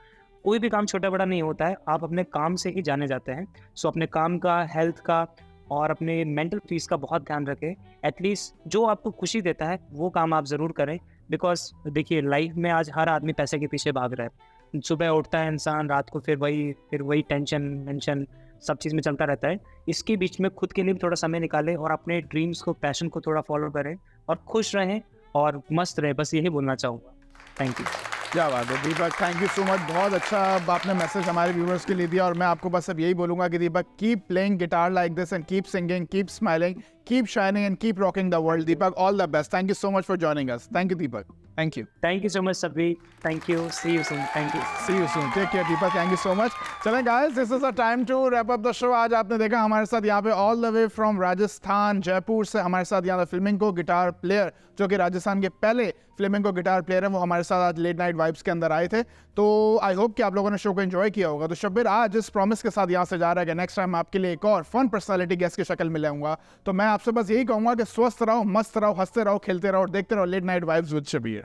Speaker 4: कोई भी काम छोटा बड़ा नहीं होता है, आप अपने काम से ही जाने जाते हैं। सो अपने काम का, हेल्थ का और अपने मेंटल पीस का बहुत ध्यान रखें। एटलीस्ट जो आपको खुशी देता है वो काम आप ज़रूर करें, बिकॉज देखिए लाइफ में आज हर आदमी पैसे के पीछे भाग रहा है। सुबह उठता है इंसान, रात को फिर वही टेंशन सब चीज़ में चलता रहता है। इसके बीच में खुद के लिए भी थोड़ा समय निकालें और अपने ड्रीम्स को, पैशन को थोड़ा फॉलो करें और खुश रहें और मस्त रहे, बस यही बोलना चाहूँगा। Thank you.
Speaker 2: क्या बात है दीपक, थैंक यू सो मच। बहुत अच्छा आपने मैसेज हमारे व्यूअर्स के लिए दिया, और मैं आपको बस अब यही बोलूँगा कि Deepak keep playing guitar like this and keep singing, keep smiling, keep shining and keep rocking the world. Deepak all the best, thank you so much for joining us. Thank you Deepak, thank you.
Speaker 4: Thank you so much सभी, thank you, see you soon, thank you,
Speaker 2: see you soon, take care Deepak, thank you so much. चलें guys, this is a time to wrap up the show. आज आपने देखा हमारे साथ यहाँ पे all the way from Rajasthan Jaipur से हमारे साथ यहाँ फ्लेमेंको गिटार प्लेयर, जो कि राजस्थान के पहले फ्लेमेंको गिटार प्लेयर हैं, वो हमारे साथ आज लेट नाइट वाइब्स के अंदर आए थे। तो आई होप कि आप लोगों ने शो को एंजॉय किया होगा। तो शब्बीर आज इस प्रॉमिस के साथ यहाँ से जा रहा है कि नेक्स्ट टाइम आपके लिए एक और फन पर्सनालिटी गेस्ट की शक्ल में लाऊंगा। तो मैं आपसे बस यही कहूँगा कि स्वस्थ रहो, मस्त रहो, हंसते रहो, खेलते रहो और देखते रहो late night vibes with Shabbir.